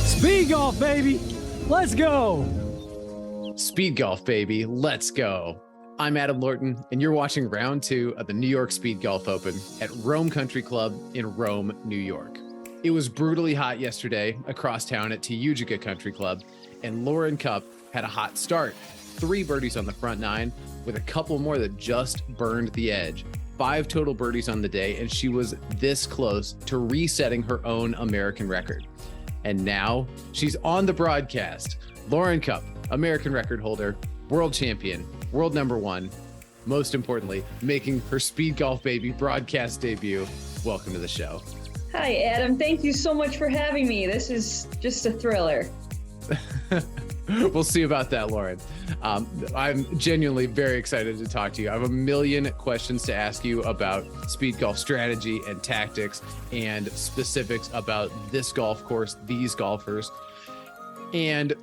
Speed golf, baby. Let's go. Speed golf, baby. Let's go. I'm Adam Lorton, and you're watching round 2 of the New York Speedgolf Open at Rome Country Club in Rome, New York. It was brutally hot yesterday across town at Tiougega Country Club, and Wes Cupp had a hot start. 3 birdies on the front 9, with a couple more that just burned the edge. 5 total birdies on the day, and she was this close to resetting her own American record. And now she's on the broadcast. Wes Cupp, American record holder, world champion, world number 1. Most importantly, making her Speed Golf Baby broadcast debut. Welcome to the show. Hi, Adam. Thank you so much for having me. This is just a thriller. We'll see about that, Lauren. I'm genuinely very excited to talk to you. I have a million questions to ask you about speed golf strategy and tactics and specifics about this golf course, these golfers. And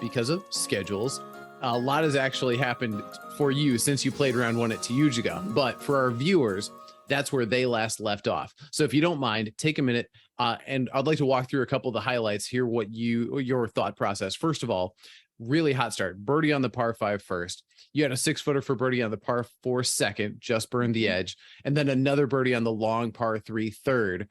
because of schedules, a lot has actually happened for you since you played round 1 at Tiougega. But for our viewers, that's where they last left off. So if you don't mind, take a minute, and I'd like to walk through a couple of the highlights, hear what your thought process. First of all, really hot start. Birdie on the par 5 first. You had a 6-footer for birdie on the par 4 second, just burned the edge, and then another birdie on the long par 3 third.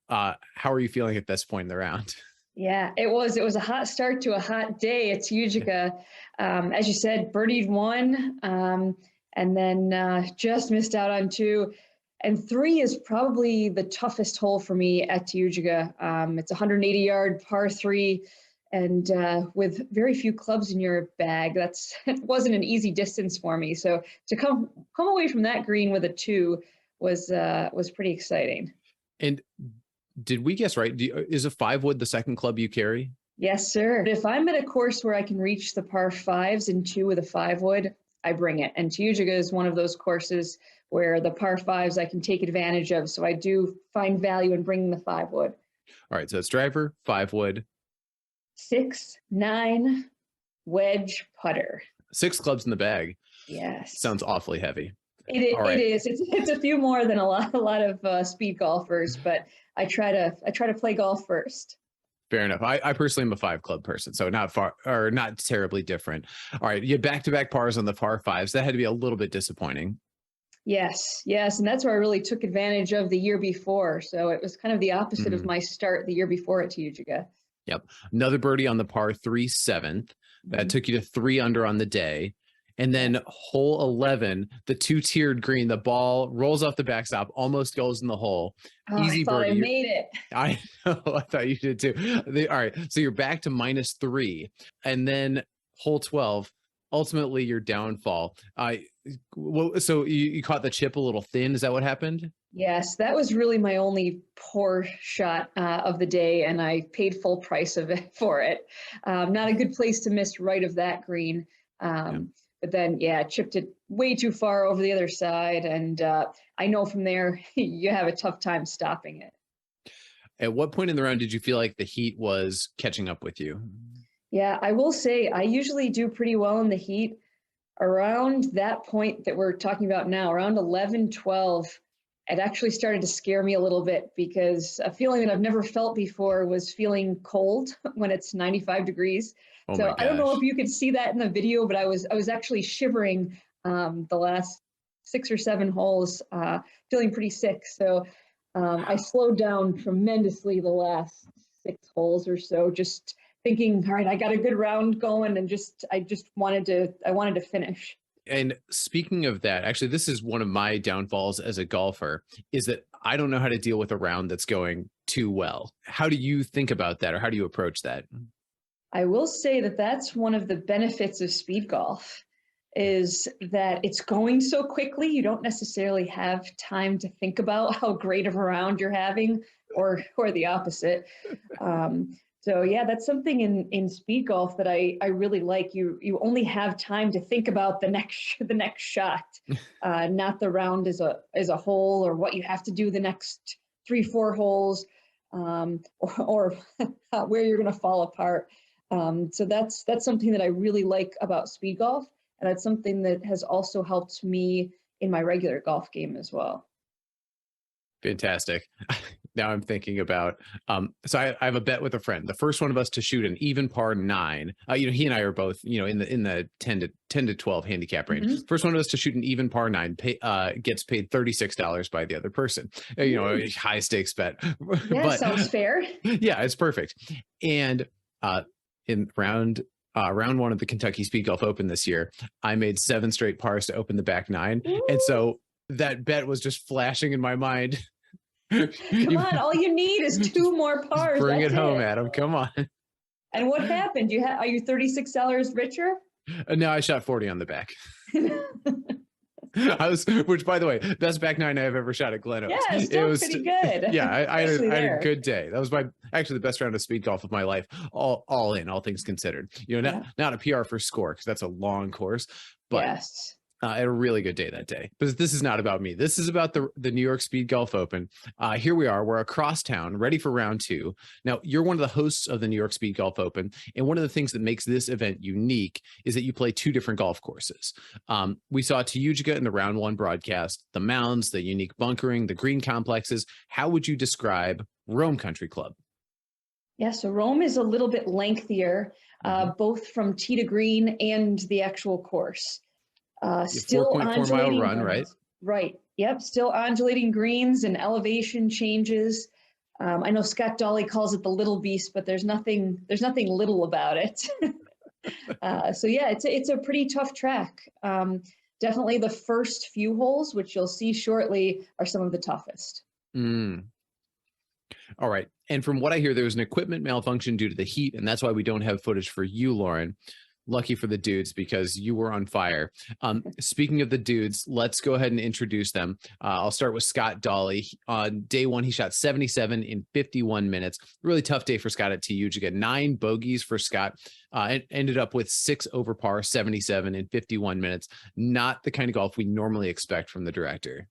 How are you feeling at this point in the round? Yeah, it was a hot start to a hot day at Tiougega. As you said, birdied 1, and then just missed out on 2. And 3 is probably the toughest hole for me at Tiougega. It's a 180-yard par 3, and with very few clubs in your bag, it wasn't an easy distance for me. So to come away from that green with a 2 was pretty exciting. And did we guess right? Is a 5-wood the second club you carry? Yes, sir. If I'm at a course where I can reach the par 5s and 2 with a 5-wood, I bring it. And Tiougega is one of those courses where the par 5s I can take advantage of. So I do find value in bringing the 5-wood. All right. So it's driver, 5-wood. 6, 9, wedge, putter. 6 clubs in the bag. Yes. Sounds awfully heavy. It is. It's a few more than a lot of speed golfers, but I try to play golf first. Fair enough. I personally am a 5 club person, so not far or not terribly different. All right. You had back-to-back pars on the par 5s. That had to be a little bit disappointing. Yes. And that's where I really took advantage of the year before. So it was kind of the opposite of my start the year before at Tiougega. Yep. Another birdie on the par 3 7th. That took you to 3 under on the day. And then hole 11, the 2-tiered green, the ball rolls off the backstop, almost goes in the hole. Easy I thought birdie. I made it. I know. I thought you did too. All right. So you're back to -3. And then hole 12, ultimately your downfall. So you caught the chip a little thin. Is that what happened? Yes, that was really my only poor shot of the day, and I paid full price for it. Not a good place to miss right of that green. But then, chipped it way too far over the other side. And I know from there, you have a tough time stopping it. At what point in the round did you feel like the heat was catching up with you? Yeah, I will say I usually do pretty well in the heat. Around that point that we're talking about now, around 11, 12, it actually started to scare me a little bit because a feeling that I've never felt before was feeling cold when it's 95 degrees. Oh So I don't know if you could see that in the video, but I was actually shivering the last 6 or 7 holes, feeling pretty sick. So I slowed down tremendously the last 6 holes or so, just thinking, all right, I got a good round going, and I wanted to finish. And speaking of that, actually, this is one of my downfalls as a golfer, is that I don't know how to deal with a round that's going too well. How do you think about that, or how do you approach that? I will say that that's one of the benefits of speed golf, is that it's going so quickly. You don't necessarily have time to think about how great of a round you're having, or the opposite. So yeah, that's something in speed golf that I really like. You only have time to think about the next shot, not the round as a whole, or what you have to do the next 3-4 holes. or where you're going to fall apart. So that's something that I really like about speed golf, and that's something that has also helped me in my regular golf game as well. Fantastic. Now I'm thinking about, so I have a bet with a friend. The first one of us to shoot an even par 9. He and I are both, in the 10 to 12 handicap range. Mhm. First one of us to shoot an even par 9 gets paid $36 by the other person. A high stakes bet. Yeah, But sounds fair. yeah, it's perfect. And in round 1 of the Kentucky Speed Golf Open this year, I made 7 straight pars to open the back 9, and so that bet was just flashing in my mind. Come on, all you need is 2 more pars. Bring That's it home, Adam. Come on. And what happened? Are you $36 richer? No, I shot 40 on the back. Which, by the way, best back 9 I've ever shot at Glen Oaks. Yeah, still pretty good. Yeah, I had Especially a good day. That was actually the best round of speed golf of my life, all in, all things considered. Not a PR for score, because that's a long course, but Yes. I had a really good day that day. But this is not about me. This is about the New York Speed Golf Open. Here we are. We're across town, ready for round 2. Now, you're one of the hosts of the New York Speed Golf Open, and one of the things that makes this event unique is that you play 2 different golf courses. We saw Tayuga in the round 1 broadcast, the mounds, the unique bunkering, the green complexes. How would you describe Rome Country Club? Yeah, so Rome is a little bit lengthier, both from tee to green and the actual course. Still 4.4 mile run, greens. right? Right. Yep. Still undulating greens and elevation changes. I know Scott Dawley calls it the little beast, but there's nothing little about it. So yeah, it's a pretty tough track. Definitely the first few holes, which you'll see shortly, are some of the toughest. All right. And from what I hear, there was an equipment malfunction due to the heat, and that's why we don't have footage for you, Lauren. Lucky for the dudes, because you were on fire. Speaking of the dudes, let's go ahead and introduce them. I'll start with Scott Dawley. On day 1, he shot 77 in 51 minutes. Really tough day for Scott at Tayuga. 9 bogeys for Scott. It ended up with 6 over par, 77 in 51 minutes. Not the kind of golf we normally expect from the director.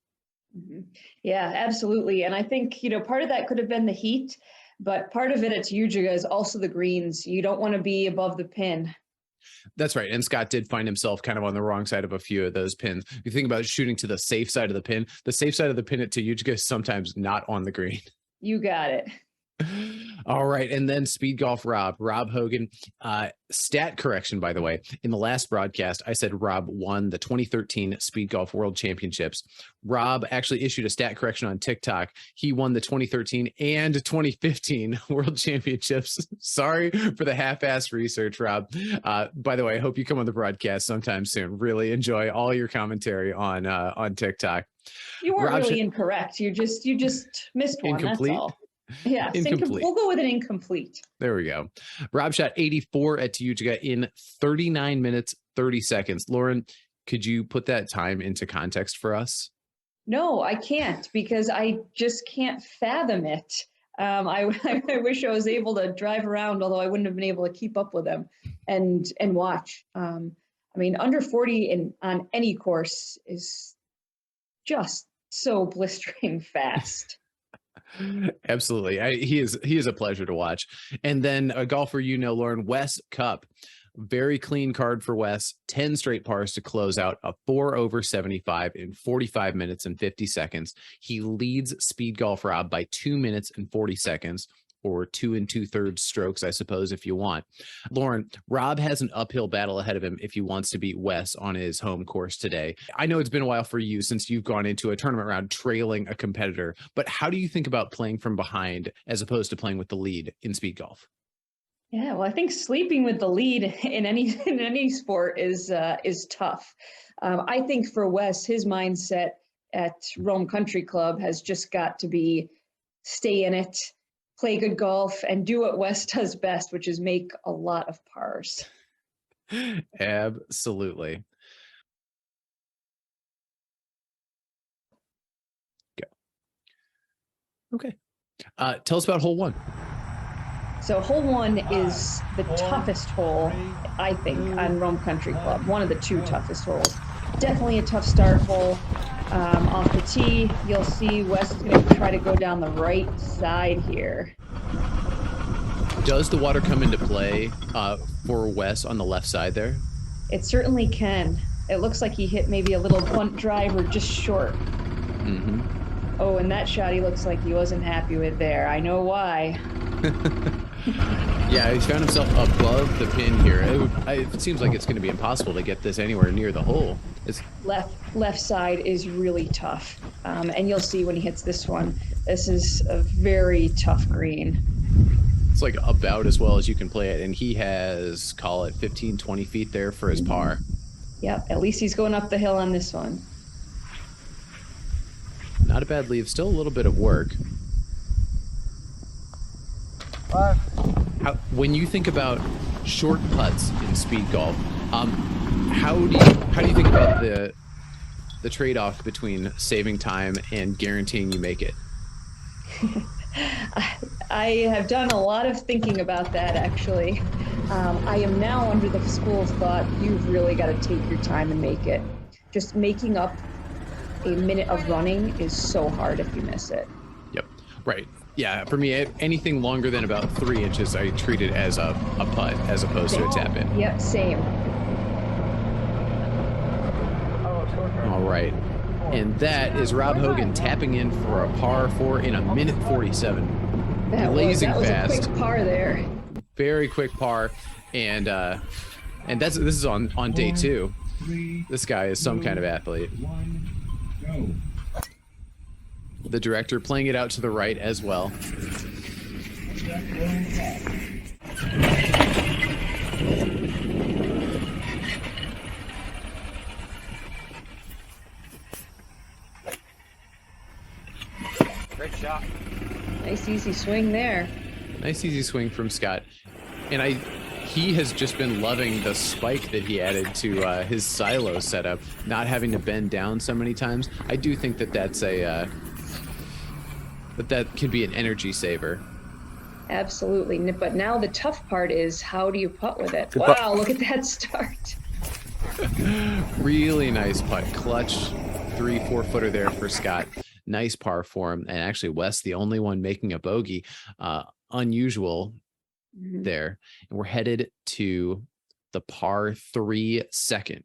Mm-hmm. Yeah, absolutely. And I think, part of that could have been the heat, but part of it at Tayuga is also the greens. You don't want to be above the pin. That's right. And Scott did find himself kind of on the wrong side of a few of those pins. You think about shooting to the safe side of the pin. The safe side of the pin at Tayuga is sometimes not on the green. You got it. All right. And then Speed Golf Rob Hogan. Stat correction, by the way. In the last broadcast, I said Rob won the 2013 Speed Golf World Championships. Rob actually issued a stat correction on TikTok. He won the 2013 and 2015 World Championships. Sorry for the half-assed research, Rob. By the way, I hope you come on the broadcast sometime soon. Really enjoy all your commentary on TikTok. You weren't really incorrect. You just missed one. Incomplete. That's all. Yeah, incomplete. We'll go with an incomplete. There we go. Rob shot 84 at Tayuga in 39 minutes, 30 seconds. Lauren, could you put that time into context for us? No, I can't, because I just can't fathom it. I wish I was able to drive around, although I wouldn't have been able to keep up with them and watch. Under 40 on any course is just so blistering fast. Absolutely. He is a pleasure to watch. And then a golfer, Lauren, Wes Cupp. Very clean card for Wes. 10 straight pars to close out a 4 over 75 in 45 minutes and 50 seconds. He leads Speed Golf Rob by 2 minutes and 40 seconds, or 2 2/3 strokes, I suppose, if you want. Lauren, Rob has an uphill battle ahead of him if he wants to beat Wes on his home course today. I know it's been a while for you since you've gone into a tournament round trailing a competitor, but how do you think about playing from behind as opposed to playing with the lead in speed golf? Yeah, well, I think sleeping with the lead in any sport is tough. I think for Wes, his mindset at Rome Country Club has just got to be stay in it, play good golf, and do what Wes does best, which is make a lot of pars. Absolutely. Go. Okay. Tell us about hole 1. So hole 1 is the toughest hole, I think, on Rome Country Club. One of the 2 toughest holes. Definitely a tough start hole. Off the tee, you'll see Wes is going to try to go down the right side here. Does the water come into play for Wes on the left side there? It certainly can. It looks like he hit maybe a little bunt driver just short. Mm-hmm. Oh, and that shot he looks like he wasn't happy with there. I know why. Yeah, he's found himself above the pin here. It seems like it's going to be impossible to get this anywhere near the hole. It's left side is really tough. And you'll see when he hits this one, this is a very tough green. It's like about as well as you can play it. And he has, call it 15, 20 feet there for his par. Yep, at least he's going up the hill on this one. Not a bad leave, still a little bit of work. When you think about short putts in speed golf, how do you think about the trade-off between saving time and guaranteeing you make it? I have done a lot of thinking about that, actually. I am now under the school of thought, you've really got to take your time and make it. Just making up a minute of running is so hard if you miss it. Yep, right. Yeah, for me, anything longer than about 3 inches, I treat it as a putt as opposed to a tap in. Yep, same. All right. And that is Rob Hogan tapping in for a par 4 in a minute 47. Blazing fast. That was a quick par there. Very quick par. And this is on day 2. This guy is some kind of athlete. The director playing it out to the right as well. Great shot. Nice easy swing there. Nice easy swing from Scott. And he has just been loving the spike that he added to his silo setup, not having to bend down so many times. I do think that that's that can be an energy saver. Absolutely. But now the tough part is, how do you putt with it? Wow, look at that start. Really nice putt. Clutch 3-4 footer there for Scott. Nice par for him. And actually, Wes, the only one making a bogey. Unusual there. And we're headed to the par 3 second.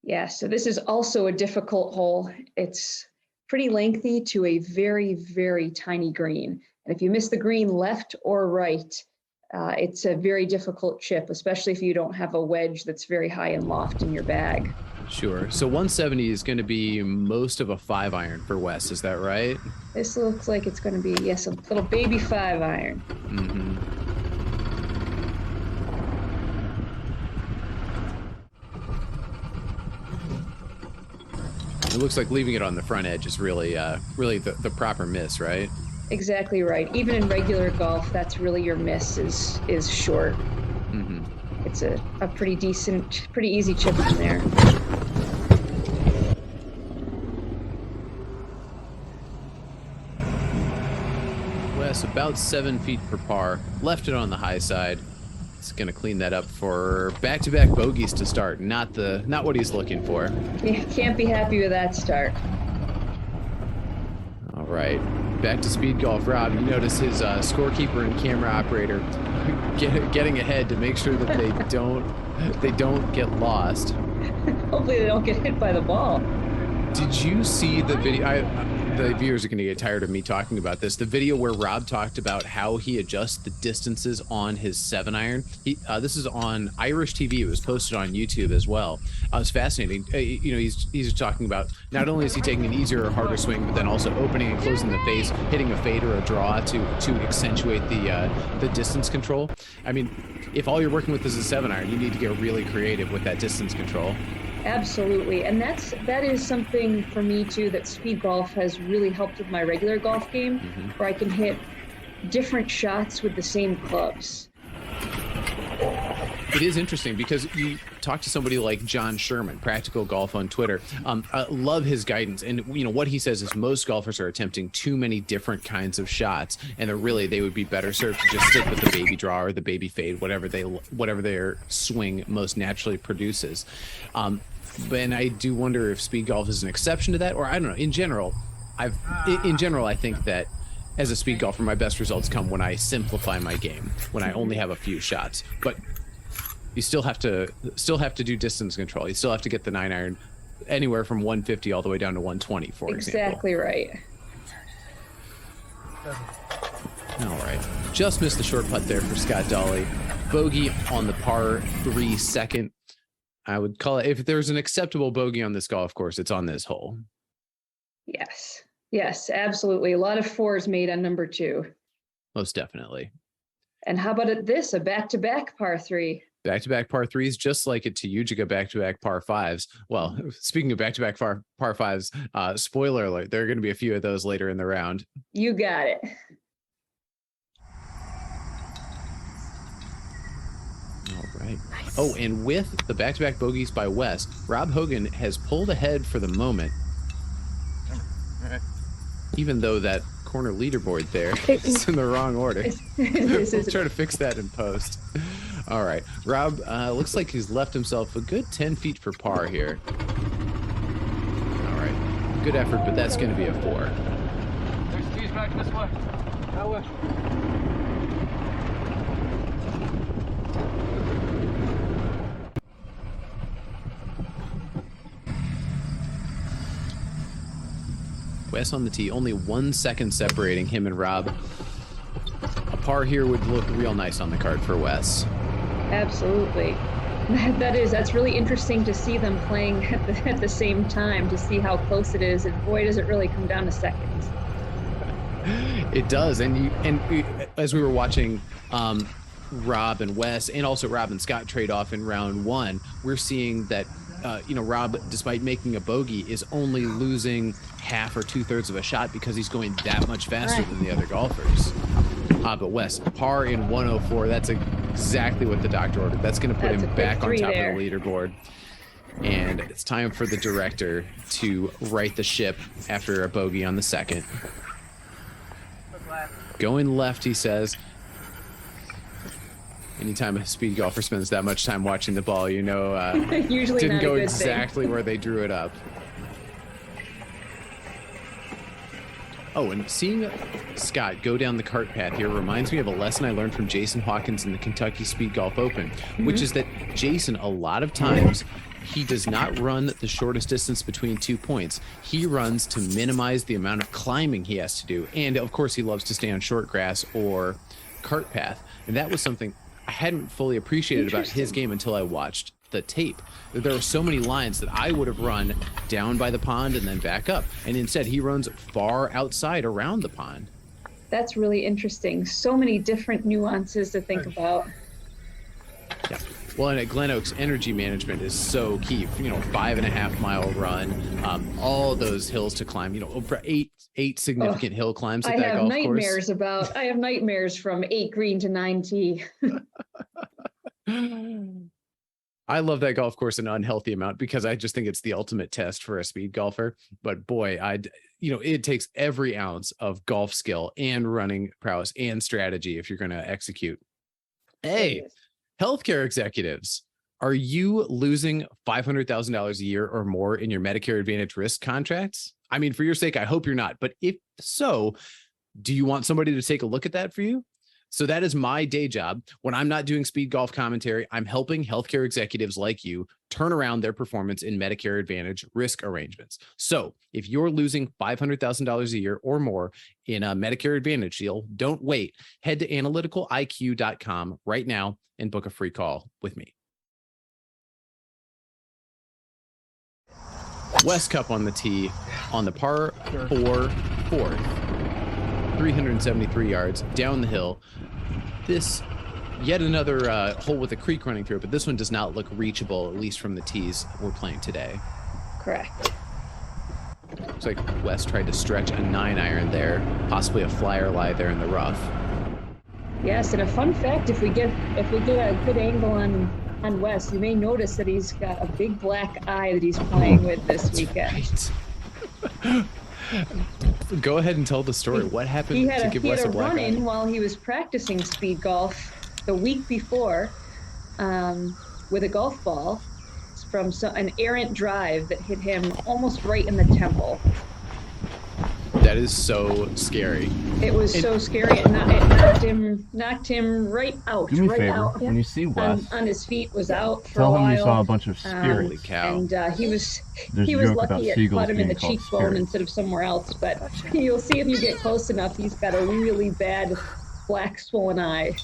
Yeah, so this is also a difficult hole. It's pretty lengthy to a very, very tiny green. And if you miss the green left or right, it's a very difficult chip, especially if you don't have a wedge that's very high and loft in your bag. Sure. So 170 is going to be most of a 5-iron for Wes. Is that right? This looks like it's going to be, yes, a little baby 5-iron. Mm-hmm. It looks like leaving it on the front edge is really the proper miss, right? Exactly right. Even in regular golf, that's really your miss is short. Mm-hmm. It's a pretty decent, pretty easy chip in there. Wes, about 7 feet per par. Left it on the high side. It's going to clean that up for back-to-back bogeys to start. Not what he's looking for. You can't be happy with that start. All right, back to Speed Golf. Rob, you notice his scorekeeper and camera operator getting ahead to make sure that they don't get lost. Hopefully they don't get hit by the ball. Did you see the video? The viewers are going to get tired of me talking about this. The video where Rob talked about how he adjusts the distances on his 7-iron. This is on Irish TV. It was posted on YouTube as well. It was fascinating. He's talking about not only is he taking an easier or harder swing, but then also opening and closing the face, hitting a fade or a draw to accentuate the distance control. I mean, if all you're working with is a 7-iron, you need to get really creative with that distance control. Absolutely. And that is something for me too, that speed golf has really helped with my regular golf game, where I can hit different shots with the same clubs. It is interesting because you talk to somebody like John Sherman, Practical Golf on Twitter. I love his guidance, and what he says is most golfers are attempting too many different kinds of shots, and they would be better served to just stick with the baby draw or the baby fade, whatever their swing most naturally produces. And I do wonder if speed golf is an exception to that, or I don't know. In general, I think that as a speed golfer, my best results come when I simplify my game, when I only have a few shots. But you still have to do distance control. You still have to get the 9-iron anywhere from 150 all the way down to 120, for example. Exactly right. All right. Just missed the short putt there for Scott Dawley. Bogey on the par 3 second. I would call it, if there's an acceptable bogey on this golf course, it's on this hole. Yes, absolutely. A lot of fours made on number 2. Most definitely. And how about a back-to-back par 3? Back-to-back par 3s, just like at Utica, back-to-back par 5s. Well, speaking of back-to-back par 5s, spoiler alert, there are going to be a few of those later in the round. You got it. All right. Nice. Oh, and with the back-to-back bogeys by Wes, Rob Hogan has pulled ahead for the moment. All right. Even though that corner leaderboard there is in the wrong order. We'll try to fix that in post. All right. Rob, looks like he's left himself a good 10 feet for par here. All right. Good effort, but that's going to be a 4. There's tees back this way. That way. Wes on the tee, only 1 second separating him and Rob. A par here would look real nice on the card for Wes. Absolutely. That's really interesting to see them playing at the same time, to see how close it is, and boy, does it really come down to seconds. It does, and as we were watching Rob and Wes, and also Rob and Scott trade off in round 1, we're seeing that Rob, despite making a bogey, is only losing half or 2/3 of a shot because he's going that much faster than the other golfers. But Wes, par in 104, that's exactly what the doctor ordered. That's going to put him back on top of the leaderboard. And it's time for the director to right the ship after a bogey on the second. Going left, he says. Anytime a speed golfer spends that much time watching the ball, usually didn't not go a good exactly thing. where they drew it up. Oh, and seeing Scott go down the cart path here reminds me of a lesson I learned from Jason Hawkins in the Kentucky Speedgolf Open, which is that Jason, a lot of times, he does not run the shortest distance between 2 points. He runs to minimize the amount of climbing he has to do. And, of course, he loves to stay on short grass or cart path. And that was something I hadn't fully appreciated about his game until I watched the tape. There are so many lines that I would have run down by the pond and then back up, and instead he runs far outside around the pond. That's really interesting. So many different nuances to think about. Yeah. Well, and at Glen Oaks, energy management is so key. 5.5 mile run, all those hills to climb. Over eight significant hill climbs at that golf course. I have nightmares from 8 green to 9 tee. I love that golf course an unhealthy amount because I just think it's the ultimate test for a speed golfer. But boy, it takes every ounce of golf skill and running prowess and strategy if you're going to execute. Hey, healthcare executives, are you losing $500,000 a year or more in your Medicare Advantage risk contracts? I mean, for your sake, I hope you're not. But if so, do you want somebody to take a look at that for you? So that is my day job. When I'm not doing speed golf commentary, I'm helping healthcare executives like you turn around their performance in Medicare Advantage risk arrangements. So if you're losing $500,000 a year or more in a Medicare Advantage deal, don't wait. Head to analyticaliq.com right now and book a free call with me. Wes Cupp on the tee on the par 4 fourth. 373 yards down the hill. This yet another hole with a creek running through it, but this one does not look reachable, at least from the tees we're playing today. Correct. Looks like Wes tried to stretch a 9-iron there, possibly a flyer lie there in the rough. Yes, and a fun fact: if we get a good angle on on Wes, you may notice that he's got a big black eye that he's playing with this weekend. Right. Go ahead and tell the story. What happened to give Wes a black eye? He had a run-in while he was practicing speed golf the week before with a golf ball from an errant drive that hit him almost right in the temple. That is so scary. It was so scary. It knocked him right out. Do me a right favor. out. When you see Wes, On his feet, was out for tell a while. him you saw a bunch of spirit. Holy cow. And he was There's a joke about lucky it seagulls caught him in the being called cheekbone spirits. instead of somewhere else. But you'll see if you get close enough, he's got a really bad black swollen eye.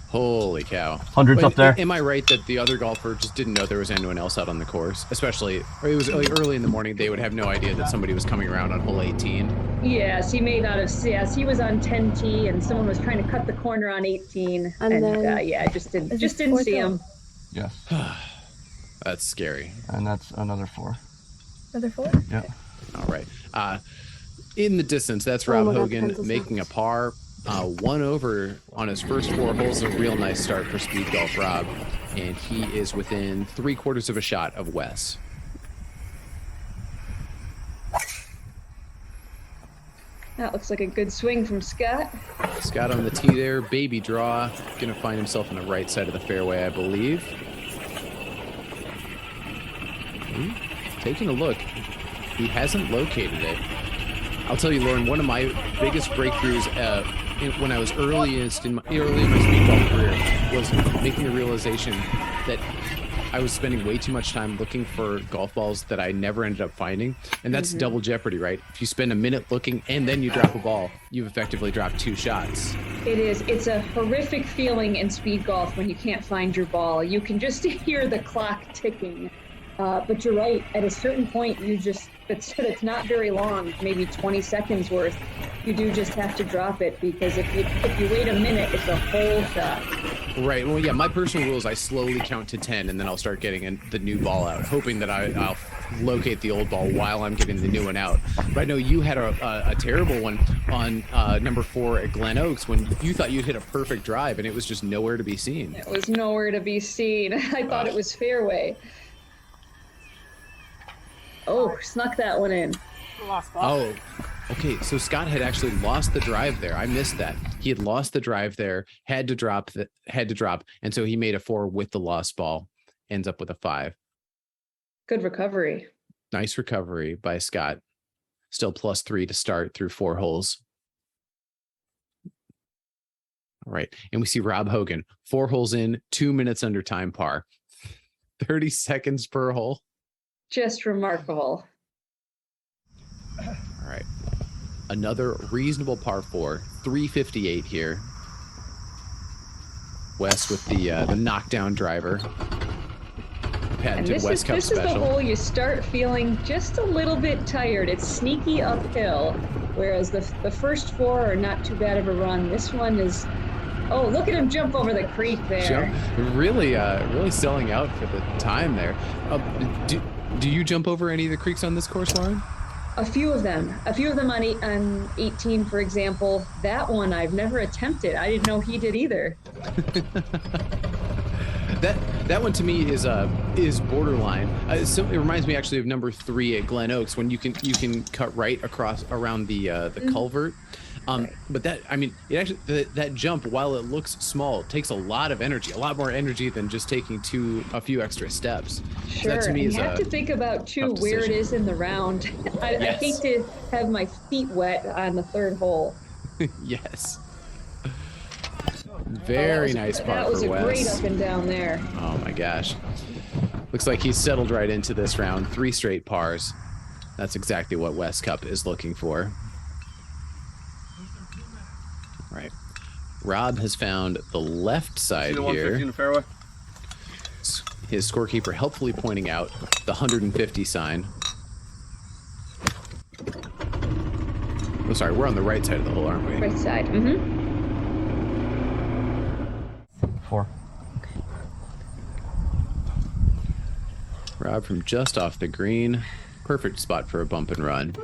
Holy cow. Hundreds up there. Am I right that the other golfer just didn't know there was anyone else out on the course? Especially, or it was like early in the morning, they would have no idea that somebody was coming around on hole 18. Yes, he may not have. Yes, he was on 10T, and someone was trying to cut the corner on 18, and then, just didn't see him. Yes. That's scary. And that's another 4. Another 4? Yeah. All right. In the distance, that's Rob Hogan making a par. 1 over on his first 4 holes. A real nice start for Speed Golf Rob, and he is within 3/4 of a shot of Wes. That looks like a good swing from Scott. Scott on the tee there, baby draw, gonna find himself on the right side of the fairway, I believe. Taking a look, he hasn't located it. I'll tell you, Lauren, one of my biggest breakthroughs when I was early in my speed golf career was making the realization that I was spending way too much time looking for golf balls that I never ended up finding. And that's double jeopardy, right? If you spend a minute looking and then you drop a ball, you've effectively dropped 2 shots. It is. It's a horrific feeling in speed golf when you can't find your ball. You can just hear the clock ticking. But you're right. At a certain point, it's not very long, maybe 20 seconds worth. You do just have to drop it, because if you wait a minute, it's a whole shot. Right. Well, yeah, my personal rule is I slowly count to 10, and then I'll start getting the new ball out, hoping that I'll locate the old ball while I'm getting the new one out. But I know you had a terrible one on number 4 at Glen Oaks when you thought you'd hit a perfect drive, and it was just nowhere to be seen. It was nowhere to be seen. I thought it was fairway. Oh, snuck that one in. Oh, okay. So Scott had actually lost the drive there. I missed that. He had lost the drive there, had to drop, and so he made a 4 with the lost ball. Ends up with a 5. Good recovery. Nice recovery by Scott. Still +3 to start through 4 holes. All right, and we see Rob Hogan, 4 holes in, 2 minutes under time par, 30 seconds per hole. Just remarkable. All right. Another reasonable par 4, 358 here. Wes with the knockdown driver. Patented Wes Cupp special. This is the hole you start feeling just a little bit tired. It's sneaky uphill, whereas the first 4 are not too bad of a run. This one is... Oh, look at him jump over the creek there. Really selling out for the time there. Do you jump over any of the creeks on this course, Lauren? A few of them on 18, for example. That one I've never attempted. I didn't know he did either. That one to me is borderline. So it reminds me actually of number 3 at Glen Oaks, when you can cut right across around the culvert. But that jump, while it looks small, takes a lot of energy, a lot more energy than just taking a few extra steps. Sure, so that to me and is you have to think about too where it is in the round. I hate to have my feet wet on the 3rd hole. Yes. Very nice par for Wes. That was a great up and down there. Oh my gosh. Looks like he's settled right into this round. 3 straight pars. That's exactly what Wes Cupp is looking for. Right. Rob has found the left side here. In the fairway. His scorekeeper helpfully pointing out the 150 sign. Oh, sorry, we're on the right side of the hole, aren't we? Right side. 4. Rob from just off the green. Perfect spot for a bump and run.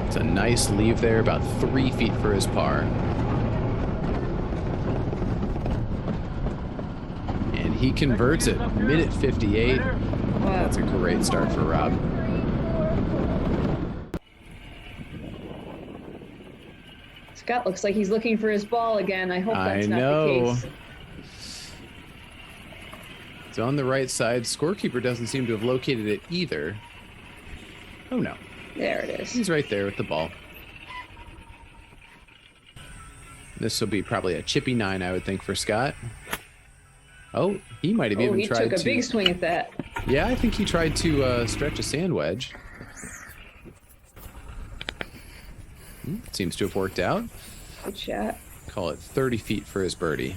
It's a nice leave there, about 3 feet for his par. he converts it. Minute 58. Wow. That's a great start for Rob. Scott looks like he's looking for his ball again. I hope that's not the case. It's on the right side. Scorekeeper doesn't seem to have located it either. Oh, no. There it is. He's right there with the ball. This will be probably a chippy 9, I would think, for Scott. Oh, he might have even tried to... he took a big swing at that. Yeah, I think he tried to stretch a sand wedge. Seems to have worked out. Good shot. Call it 30 feet for his birdie.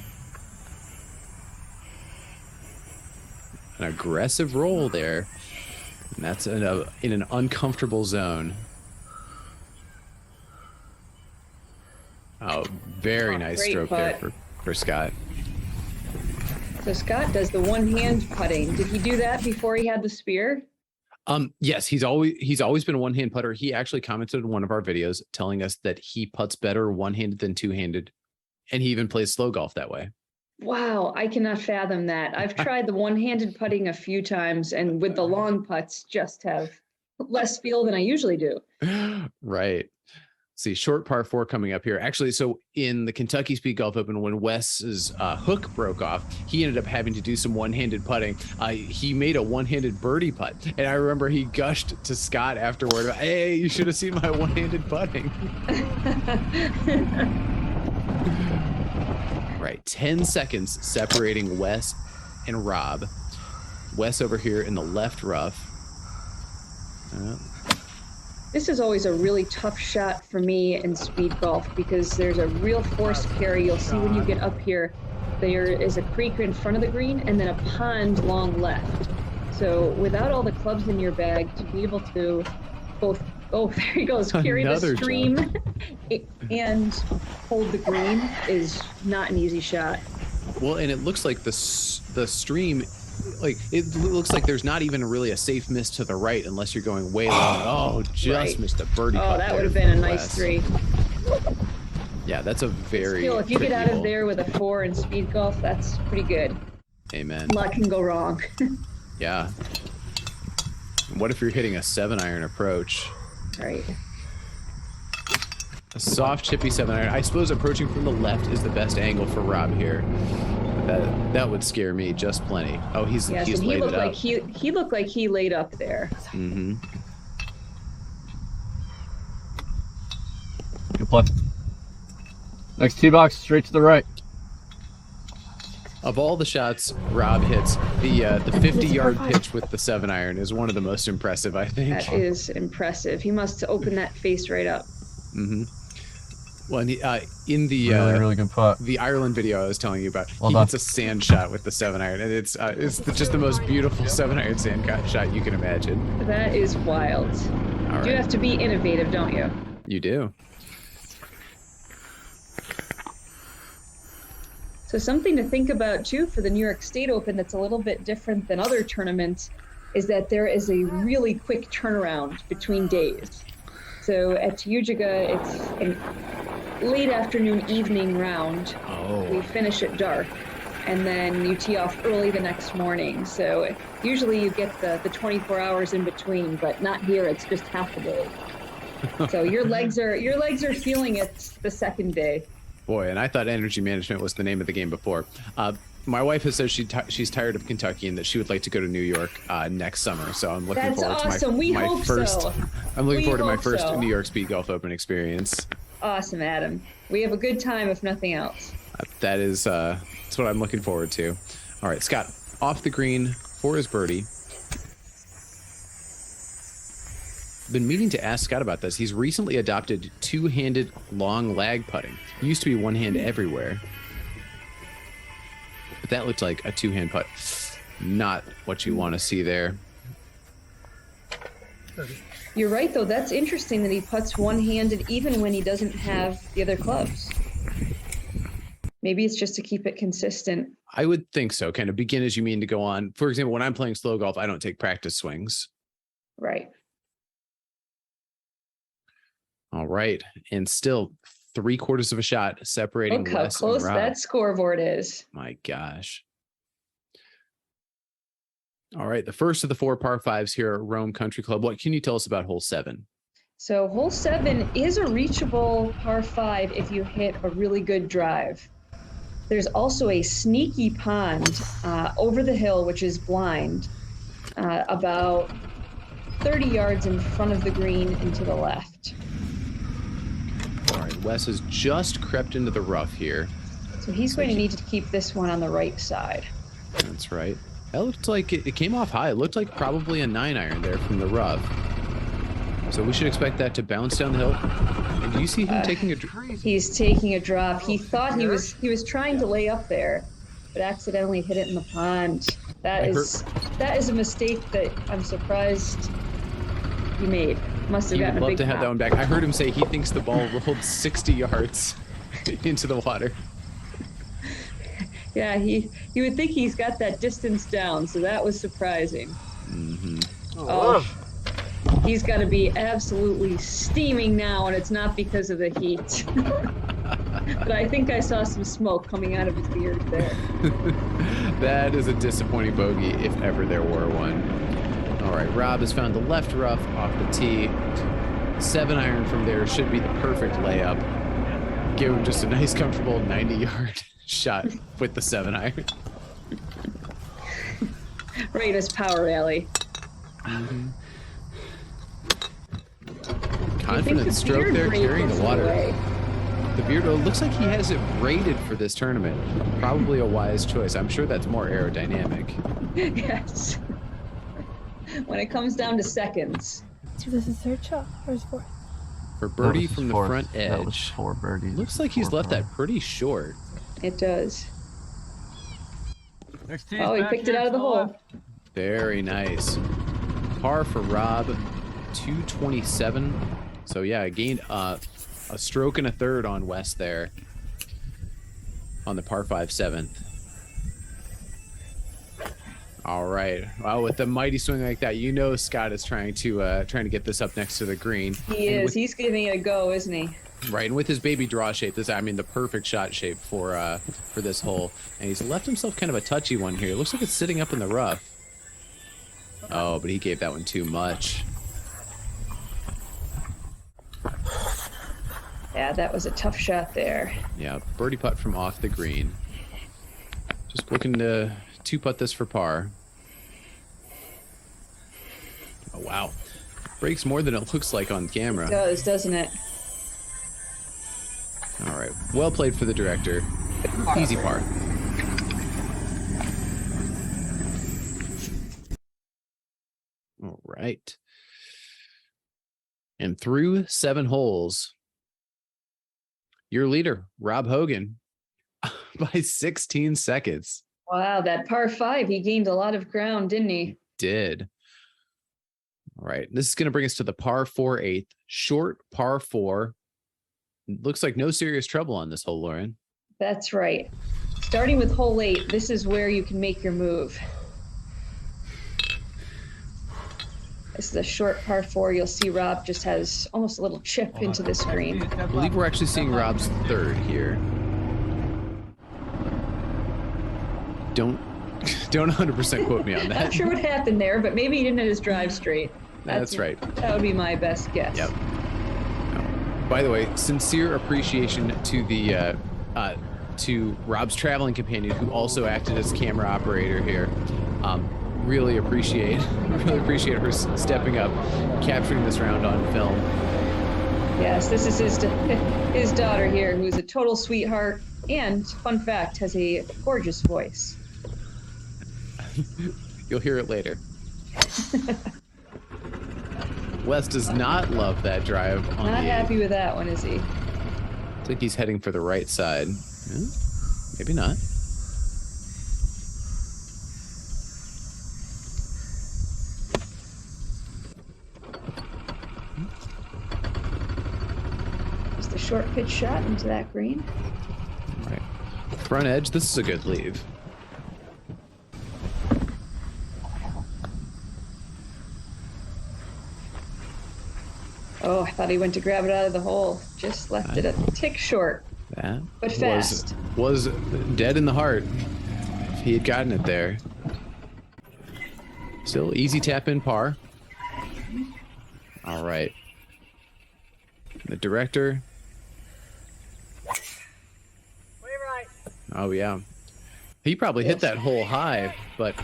An aggressive roll there. And that's in an uncomfortable zone. Oh, very nice great stroke putt. there for Scott. So Scott does the one-hand putting. Did he do that before he had the spear? Yes, he's always been a one-hand putter. He actually commented in one of our videos telling us that he putts better one-handed than two-handed, and he even plays slow golf that way. Wow, I cannot fathom that. I've tried the one-handed putting a few times, and with the long putts, just have less feel than I usually do. Right. See, short par 4 coming up here. Actually, so in the Kentucky Speedgolf Open, when Wes's hook broke off, he ended up having to do some one-handed putting. He made a one-handed birdie putt, and I remember he gushed to Scott afterward, "Hey, you should have seen my one-handed putting." Right, 10 seconds separating Wes and Rob. Wes over here in the left rough. This is always a really tough shot for me in speed golf because there's a real force carry. You'll see when you get up here, there is a creek in front of the green and then a pond long left. So without all the clubs in your bag, to be able to both, oh, there he goes, carry Another the stream and hold the green is not an easy shot. Well, and it looks like the stream, like it looks like there's not even really a safe miss to the right unless you're going way long. Oh, just right. Missed a birdie. Oh, that would have been a nice 3. Yeah, that's a very Still, if you get out hole. of there with a 4 in speed golf, that's pretty good. Amen. Luck can go wrong. Yeah. What if you're hitting a 7-iron approach? Right. A soft, chippy 7-iron. I suppose approaching from the left is the best angle for Rob here. That would scare me just plenty. Oh, he's laid it up. He looked like he laid up there. Mm-hmm. Good play. Next tee box, straight to the right. Of all the shots Rob hits, the 50-yard pitch with the 7-iron is one of the most impressive, I think. That is impressive. He must open that face right up. Mm-hmm. Well, and in the really good putt. The Ireland video I was telling you about, Well he done. hits a sand shot with the 7-iron, and it's just the most beautiful 7-iron sand shot you can imagine. That is wild. All You right. have to be innovative, don't you? You do. So something to think about too for the New York State Open that's a little bit different than other tournaments is that there is a really quick turnaround between days. So at Tayujiga, it's a late afternoon, evening round. Oh. We finish at dark, and then you tee off early the next morning. So usually you get the 24 hours in between, but not here. It's just half a day. So your legs are feeling it the second day. Boy, and I thought energy management was the name of the game before. My wife has said she's tired of Kentucky and that she would like to go to New York next summer. So I'm looking That's forward awesome. to We my hope first. so. I'm looking We forward to my hope first so. New York Speedgolf Open experience. Awesome, Adam. We have a good time, if nothing else. That is that's what I'm looking forward to. All right, Scott, off the green for his birdie. Been meaning to ask Scott about this. He's recently adopted two-handed long lag putting. He used to be one hand everywhere. But that looked like a two-hand putt. Not what you want to see there. You're right, though. That's interesting that he putts one-handed even when he doesn't have the other clubs. Maybe it's just to keep it consistent. I would think so. Kind of begin as you mean to go on. For example, when I'm playing slow golf, I don't take practice swings. Right. All right. And still 3/4 of a shot separating Look how Wes and close Rob. that scoreboard is. My gosh. All right, the first of the 4 par 5s here at Rome Country Club. What can you tell us about hole 7? So hole 7 is a reachable par 5 if you hit a really good drive. There's also a sneaky pond over the hill, which is blind, about 30 yards in front of the green and to the left. All right, Wes has just crept into the rough here. So he's going to need to keep this one on the right side. That's right. That looked like it came off high. It looked like probably a 9-iron there from the rough. So we should expect that to bounce down the hill. And do you see him taking a... He's taking a drop. He thought he was trying to lay up there, but accidentally hit it in the pond. That is a mistake that I'm surprised he made. Must have gotten a big He would love to have pop. that one back. I heard him say he thinks the ball rolled 60 yards into the water. Yeah, he would think he's got that distance down, so that was surprising. Mm-hmm. Oh, he's got to be absolutely steaming now, and it's not because of the heat. But I think I saw some smoke coming out of his beard there. That is a disappointing bogey if ever there were one. All right, Rob has found the left rough off the tee. 7-iron from there should be the perfect layup. Give him just a nice, comfortable 90-yard shot with the 7-iron. Right as power alley. Mm-hmm. Confident stroke there, carrying the water. The beard, it looks like he has it braided for this tournament. Probably a wise choice. I'm sure that's more aerodynamic. Yes. When it comes down to seconds. So this is third shot or is fourth? For birdie That was from the fourth. front That was edge. 4 birdies. Looks like he's 4 left par. that pretty short. It does. Next tee's Oh, he back picked it here out of to the hole. left. Very nice. Par for Rob, 227. So yeah, I gained a stroke and a third on Wes there on the par 5 7th. All right. Well, with the mighty swing like that, you know Scott is trying to get this up next to the green. He is. He's giving it a go, isn't he? Right, and with his baby draw shape, the perfect shot shape for this hole. And he's left himself kind of a touchy one here. It looks like it's sitting up in the rough. Oh, but he gave that one too much. Yeah, that was a tough shot there. Yeah, birdie putt from off the green. Just looking to 2-putt this for par. Oh, wow. Breaks more than it looks like on camera. It does, doesn't it? All right. Well played for the director. Easy par. All right. And through 7 holes, your leader, Rob Hogan, by 16 seconds. Wow, that par 5, he gained a lot of ground, didn't he? Did. All right. This is going to bring us to the par 4 8th. Short par 4. Looks like no serious trouble on this hole, Lauren. That's right. Starting with hole 8, this is where you can make your move. This is a short par 4. You'll see Rob just has almost a little chip into this green. I believe we're actually seeing Rob's third here. Don't 100% quote me on that. Not sure what happened there, but maybe he didn't hit his drive straight. That's right. That would be my best guess. Yep. By the way, sincere appreciation to the to Rob's traveling companion, who also acted as camera operator here. Really appreciate her stepping up, capturing this round on film. Yes, this is his daughter here, who's a total sweetheart, and fun fact, has a gorgeous voice. You'll hear it later. Wes does not love that drive on Not the happy with that one, is he? I think he's heading for the right side. Maybe not. Just a short pitch shot into that green. All right. Front edge, this is a good leave. Oh, I thought he went to grab it out of the hole. Just left it a tick short, That but fast. was dead in the heart if he had gotten it there. Still easy tap in par. All right. The director. Oh, yeah. He probably hit that hole high, but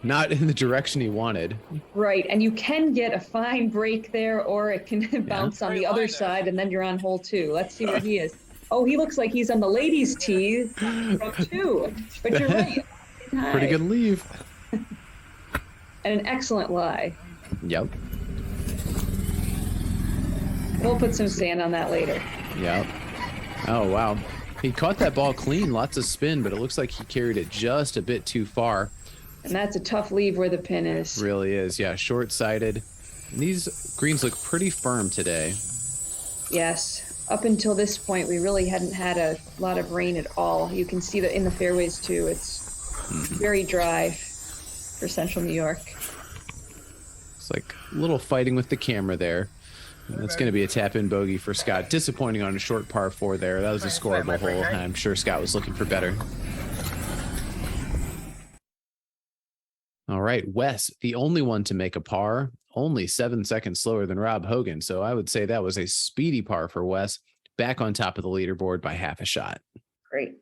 not in the direction he wanted. Right, and you can get a fine break there, or it can bounce on the other side, and then you're on hole 2. Let's see where he is. Oh, he looks like he's on the ladies' tee from 2, but you're right. Pretty good leave. And an excellent lie. Yep. We'll put some sand on that later. Yep. Oh, wow. He caught that ball clean, lots of spin, but it looks like he carried it just a bit too far. And that's a tough leave where the pin is. Really is, yeah, short-sighted. And these greens look pretty firm today. Yes. Up until this point, we really hadn't had a lot of rain at all. You can see that in the fairways, too. It's very dry for central New York. It's like a little fighting with the camera there. And that's going to be a tap-in bogey for Scott. Disappointing on a short par 4 there. That was a scoreable hole. I'm sure Scott was looking for better. All right, Wes, the only one to make a par, only 7 seconds slower than Rob Hogan. So I would say that was a speedy par for Wes, back on top of the leaderboard by half a shot. Great.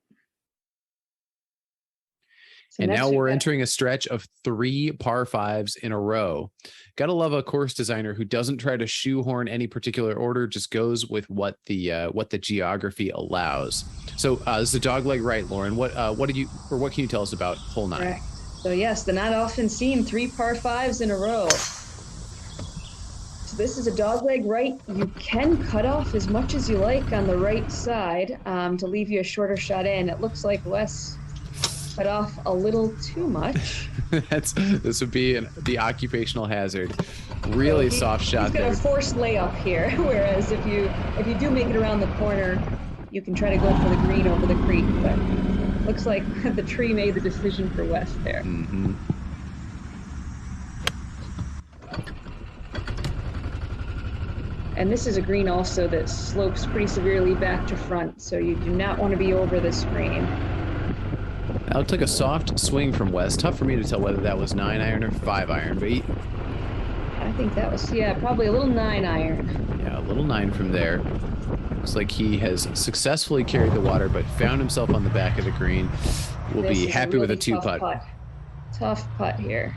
So And now we're entering a stretch of 3 par 5s in a row. Gotta love a course designer who doesn't try to shoehorn any particular order, just goes with what the geography allows. So this is a dogleg right, Lauren. What can you tell us about hole 9? Correct. So yes, the not often seen 3 par 5s in a row. So this is a dogleg right. You can cut off as much as you like on the right side to leave you a shorter shot in. It looks like Wes cut off a little too much. This would be the occupational hazard. Really soft shot there. He's got a forced layup here, whereas if you do make it around the corner, you can try to go for the green over the creek. But looks like the tree made the decision for Wes there. Mm-hmm. And this is a green also that slopes pretty severely back to front, so you do not want to be over this green. That looked like a soft swing from Wes. Tough for me to tell whether that was 9-iron or 5-iron, but I think that was, probably a little 9-iron. Yeah, a little 9 from there. Looks like he has successfully carried the water, but found himself on the back of the green. We'll be happy with a 2-putt. Tough putt here.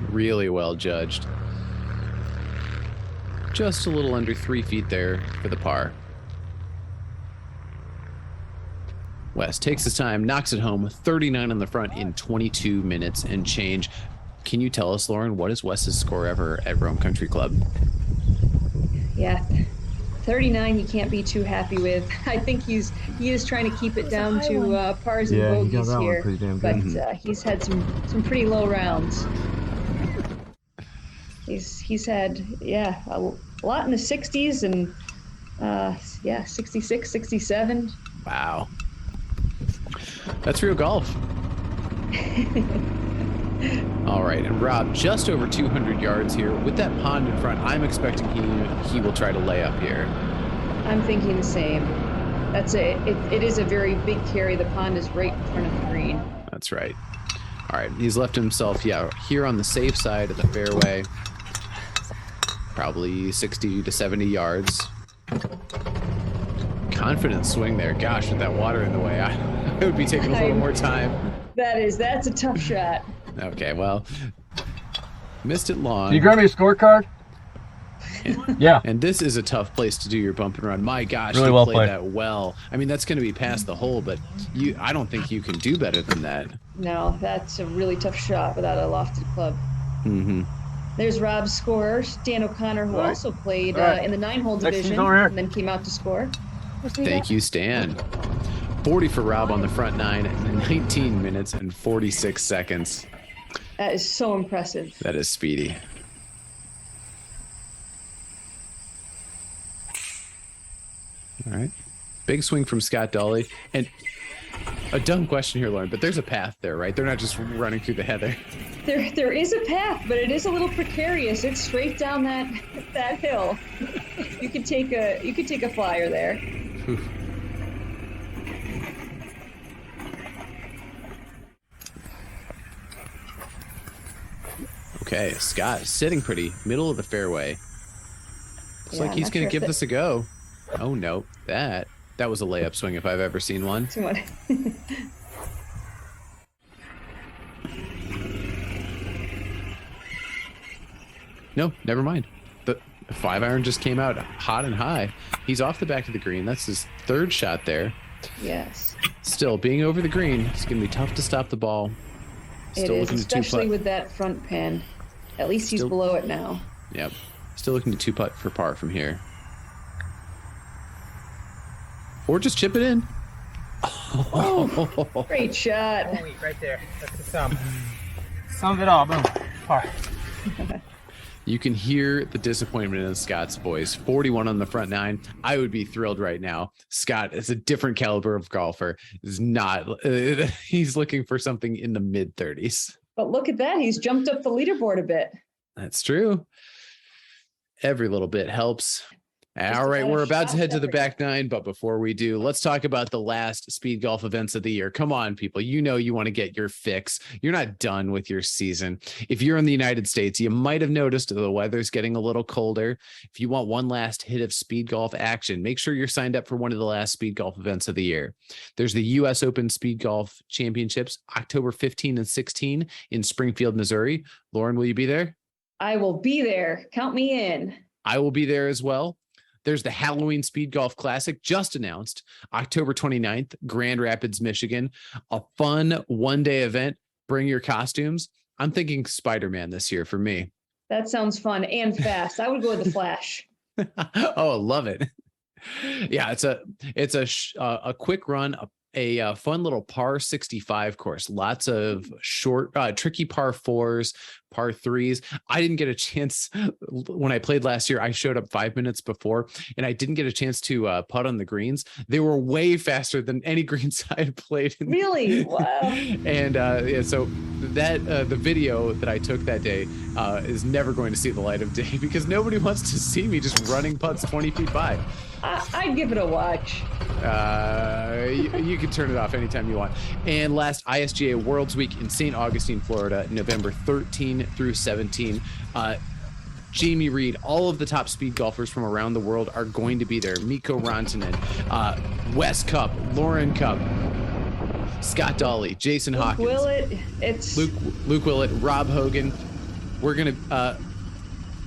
Really well judged. Just a little under 3 feet there for the par. Wes takes his time, knocks it home, 39 on the front in 22 minutes and change. Can you tell us, Lauren, what is Wes's score ever at Rome Country Club? Yeah, 39 he can't be too happy with. I think he is trying to keep it down to pars and bogeys here, but he's had some pretty low rounds. He's had a lot in the 60s and 66, 67. Wow. That's real golf. All right, and Rob, just over 200 yards here. With that pond in front, I'm expecting he will try to lay up here. I'm thinking the same. It is a very big carry. The pond is right in front of the green. That's right. All right, he's left himself, here on the safe side of the fairway. Probably 60 to 70 yards. Confident swing there. Gosh, with that water in the way, I would be taking a little more time. That's a tough shot. Okay, well, missed it long. Can you grab me a scorecard? Yeah. And this is a tough place to do your bump and run. My gosh, really you well played that well. I mean, that's going to be past the hole, but I don't think you can do better than that. No, that's a really tough shot without a lofted club. Mm-hmm. There's Rob's scorer, Stan O'Connor, who also played in the 9-hole division and then came out to score. Thank you, Stan. 40 for Rob on the front 9 in 19 minutes and 46 seconds. That is so impressive. That is speedy. All right. Big swing from Scott Dawley. And a dumb question here, Lauren, but there's a path there, right? They're not just running through the heather. There is a path, but it is a little precarious. It's straight down that hill. You could take a flyer there. Okay, Scott sitting pretty, middle of the fairway. Looks like he's going to give this a go. Oh, no. That was a layup swing if I've ever seen one. No, never mind. The 5-iron just came out hot and high. He's off the back of the green. That's his third shot there. Yes. Still, being over the green, it's going to be tough to stop the ball. Still it is, especially with that front pin. At least he's below it now. Yep. Still looking to 2-putt for par from here. Or just chip it in. Oh, great shot. Holy, right there. That's the sum. Sum of it all. Boom. Par. You can hear the disappointment in Scott's voice. 41 on the front nine. I would be thrilled right now. Scott is a different caliber of golfer. Is not. He's looking for something in the mid 30s. But look at that. He's jumped up the leaderboard a bit. That's true. Every little bit helps. All right, we're about to head to the back nine, but before we do, let's talk about the last speed golf events of the year. Come on, people. You know you want to get your fix. You're not done with your season. If you're in the United States, you might have noticed the weather's getting a little colder. If you want one last hit of speed golf action, make sure you're signed up for one of the last speed golf events of the year. There's the U.S. Open Speed Golf Championships, October 15 and 16 in Springfield, Missouri. Lauren, will you be there? I will be there. Count me in. I will be there as well. There's the Halloween Speed Golf Classic just announced, October 29th, Grand Rapids, Michigan. A fun one-day event. Bring your costumes. I'm thinking Spider-Man this year for me. That sounds fun and fast. I would go with the Flash. Oh, I love it. Yeah, it's a quick run, a fun little par 65 course. Lots of short, tricky par 4s, par 3s. I didn't get a chance when I played last year. I showed up 5 minutes before and I didn't get a chance to putt on the greens. They were way faster than any greens I had played. Really? Wow. And yeah, so that the video that I took that day is never going to see the light of day because nobody wants to see me just running putts 20 feet by. I'd give it a watch. You can turn it off anytime you want. And last, ISGA Worlds Week in St. Augustine, Florida, November 13 through 17. Jamie Reed, all of the top speed golfers from around the world are going to be there. Mikko Rantanen, Wes Cupp, Lauren Cupp, Scott Dawley, Jason Hawkins, Luke Willett, Rob Hogan.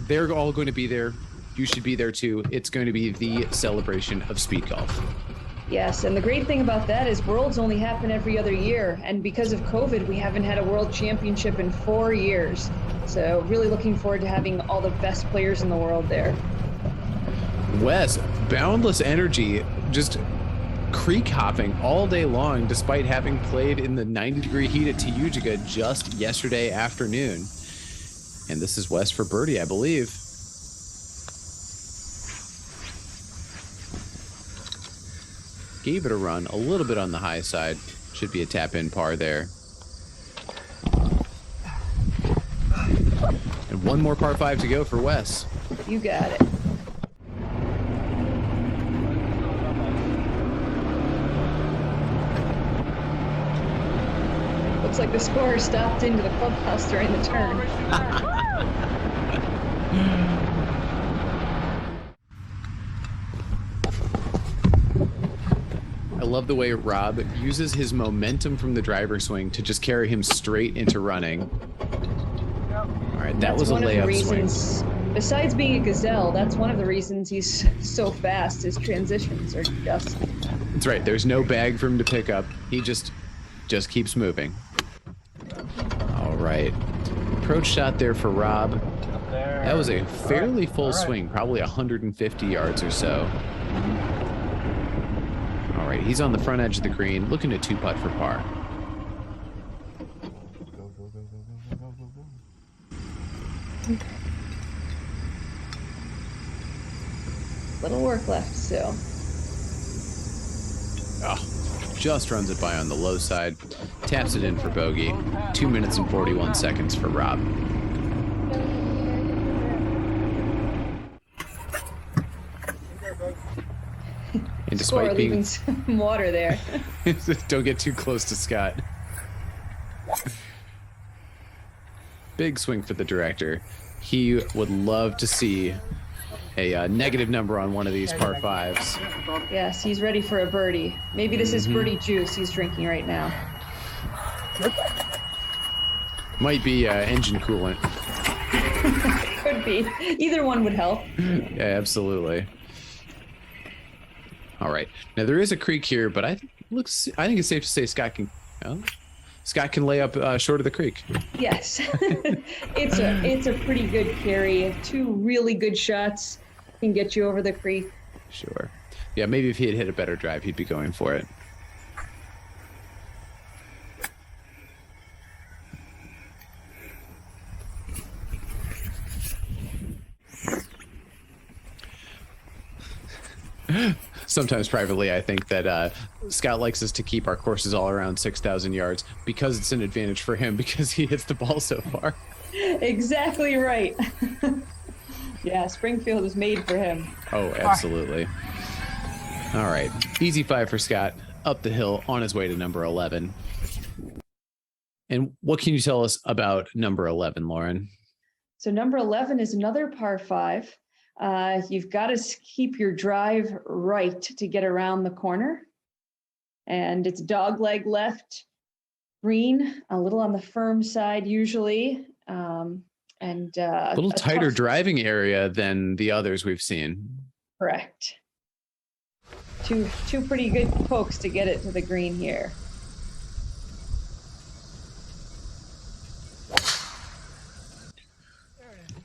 They're all going to be there. You should be there too. It's going to be the celebration of speed golf. Yes, and the great thing about that is Worlds only happen every other year, and because of COVID, we haven't had a World Championship in 4 years. So really looking forward to having all the best players in the world there. Wes, boundless energy, just creek hopping all day long, despite having played in the 90-degree heat at Tayujiga just yesterday afternoon. And this is Wes for birdie, I believe. Gave it a run, a little bit on the high side. Should be a tap-in par there. And one more par 5 to go for Wes. You got it. Looks like the scorer stopped into the clubhouse during the turn. I love the way Rob uses his momentum from the driver swing to just carry him straight into running. All right, that was a layup swing. Besides being a gazelle, that's one of the reasons he's so fast. His transitions are just... That's right. There's no bag for him to pick up. He just keeps moving. All right. Approach shot there for Rob. That was a fairly full swing, probably 150 yards or so. All right, he's on the front edge of the green, looking to 2-putt for par. Little work left still. Oh, just runs it by on the low side, taps it in for bogey. 2 minutes and 41 seconds for Rob. And despite leaving some water there. Don't get too close to Scott. big swing for the director. He would love to see a negative number on one of these par fives. Yes, he's ready for a birdie. Maybe this is birdie juice he's drinking right now. Might be engine coolant. Could be. Either one would help. Yeah, absolutely. All right. Now there is a creek here, but I think it's safe to say Scott can lay up short of the creek. Yes. it's a pretty good carry. 2 really good shots can get you over the creek. Sure. Yeah, maybe if he had hit a better drive, he'd be going for it. Sometimes privately, I think that Scott likes us to keep our courses all around 6,000 yards because it's an advantage for him because he hits the ball so far. Exactly right. Yeah, Springfield is made for him. Oh, absolutely. All right. Easy 5 for Scott. Up the hill on his way to number 11. And what can you tell us about number 11, Lauren? So number 11 is another par 5. You've got to keep your drive right to get around the corner. And it's dogleg left, green, a little on the firm side usually. And a little tighter driving area than the others we've seen. Correct. Two pretty good pokes to get it to the green here.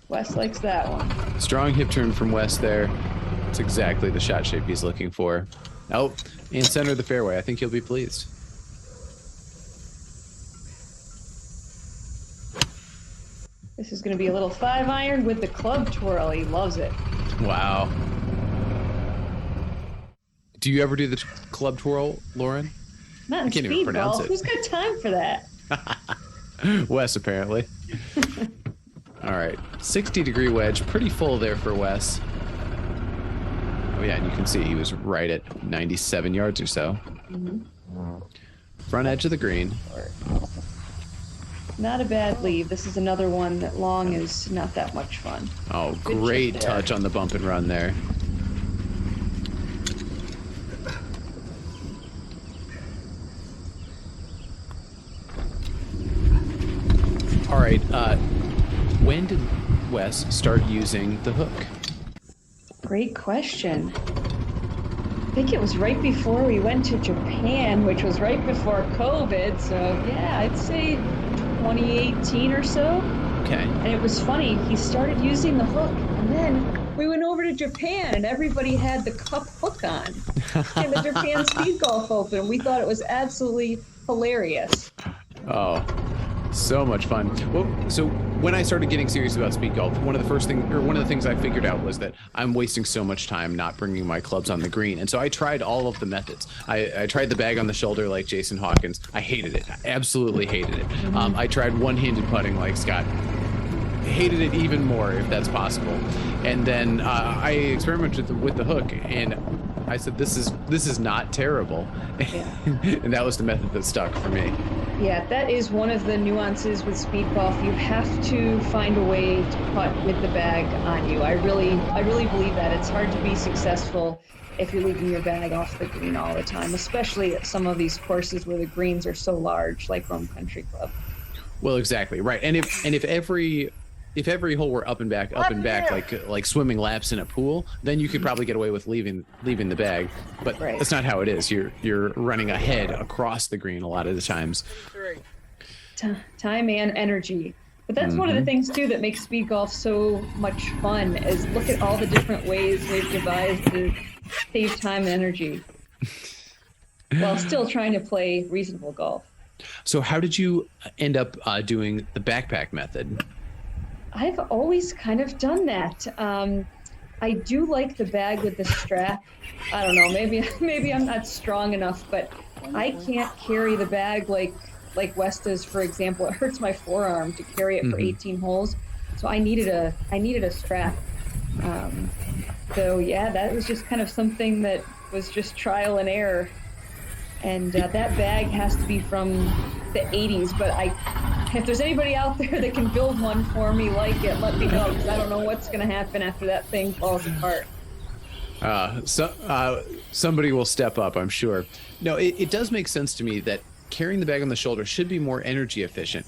Wes likes that one. Strong hip turn from Wes there. It's exactly the shot shape he's looking for. Oh, and center of the fairway. I think he'll be pleased. This is going to be a little 5-iron with the club twirl. He loves it. Wow. Do you ever do the club twirl, Lauren? Not in I can't even pronounce speedball. it. Who's got time for that? Wes, apparently. All right, 60-degree wedge, pretty full there for Wes. Oh yeah, and you can see he was right at 97 yards or so. Front edge of the green. Not a bad lead. This is another one that long is not that much fun. Oh, Good great chip there. touch on the bump and run there. All right, when did Wes start using the hook? Great question. I think it was right before we went to Japan, which was right before COVID. So yeah, I'd say 2018 or so. Okay. And it was funny. He started using the hook, and then we went over to Japan, and everybody had the Cupp hook on in the Japan Speedgolf Open. We thought it was absolutely hilarious. Oh, so much fun. Well, so when I started getting serious about speed golf, one of the things I figured out was that I'm wasting so much time not bringing my clubs on the green. And so I tried all of the methods. I tried the bag on the shoulder like Jason Hawkins. I hated it. I absolutely hated it. I tried one-handed putting like Scott. Hated it even more if that's possible. And then I experimented with the hook, and I said, this is not terrible. Yeah. And that was the method that stuck for me. Yeah, that is one of the nuances with speed golf. You have to find a way to putt with the bag on you. I really believe that. It's hard to be successful if you're leaving your bag off the green all the time, especially at some of these courses where the greens are so large, like Rome Country Club. Well, exactly right. And if every hole were up and back, like swimming laps in a pool, then you could probably get away with leaving the bag. But Right. that's not how it is. You're running ahead across the green a lot of the times. Time and energy. But that's one of the things too that makes speed golf so much fun is look at all the different ways they've devised to save time and energy while still trying to play reasonable golf. So how did you end up doing the backpack method? I've always kind of done that. I do like the bag with the strap. I don't know, maybe I'm not strong enough, but I can't carry the bag like Wes does, for example. It hurts my forearm to carry it for 18 holes. So I needed a strap. So yeah, that was just kind of something that was just trial and error. And that bag has to be from the 80s, but I if there's anybody out there that can build one for me like it, let me know, because I don't know what's going to happen after that thing falls apart. Somebody will step up, I'm sure. No, it does make sense to me that carrying the bag on the shoulder should be more energy efficient.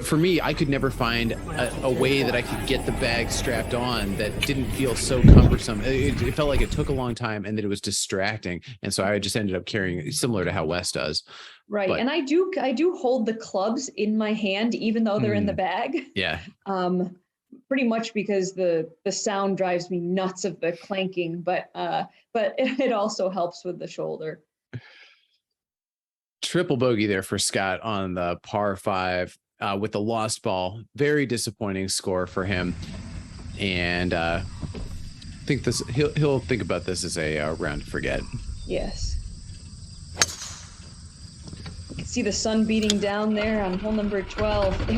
For me, I could never find a way that I could get the bag strapped on that didn't feel so cumbersome. It felt like it took a long time and that it was distracting. And so I just ended up carrying it similar to how Wes does. Right. But, and I do hold the clubs in my hand, even though they're in the bag. Yeah. Pretty much because the sound drives me nuts of the clanking, but it also helps with the shoulder. Triple bogey there for Scott on the par 5 with the lost ball. Very disappointing score for him. And I think he'll think about this as a round to forget. Yes. You can see the sun beating down there on hole number 12.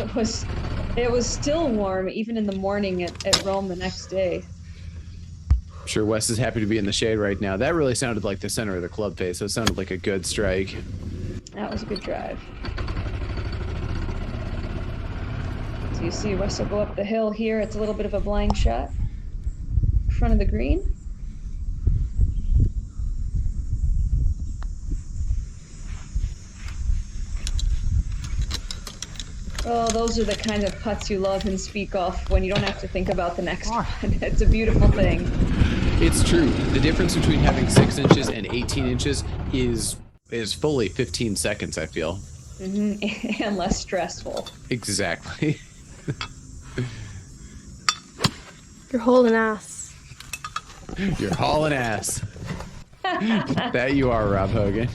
It was still warm even in the morning at Rome the next day. I'm sure Wes is happy to be in the shade right now. That really sounded like the center of the club face, so it sounded like a good strike. That was a good drive. So you see Wes will go up the hill here. It's a little bit of a blind shot. Front of the green. Oh, those are the kind of putts you love in speed golf when you don't have to think about the next one. It's a beautiful thing. It's true. The difference between having 6 inches and 18 inches is fully 15 seconds, I feel. Mm-hmm. And less stressful. Exactly. You're hauling ass. You're hauling ass. That you are, Rob Hogan.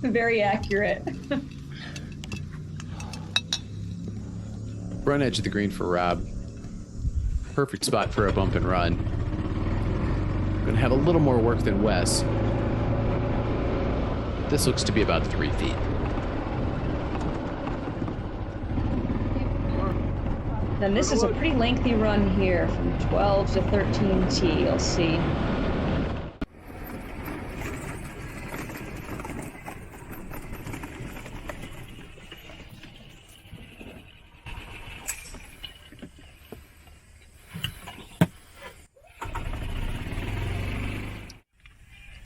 Very accurate. Front edge of the green for Rob. Perfect spot for a bump and run. Gonna have a little more work than Wes. This looks to be about 3 feet. Then this is a pretty lengthy run here from 12 to 13 T. You'll see.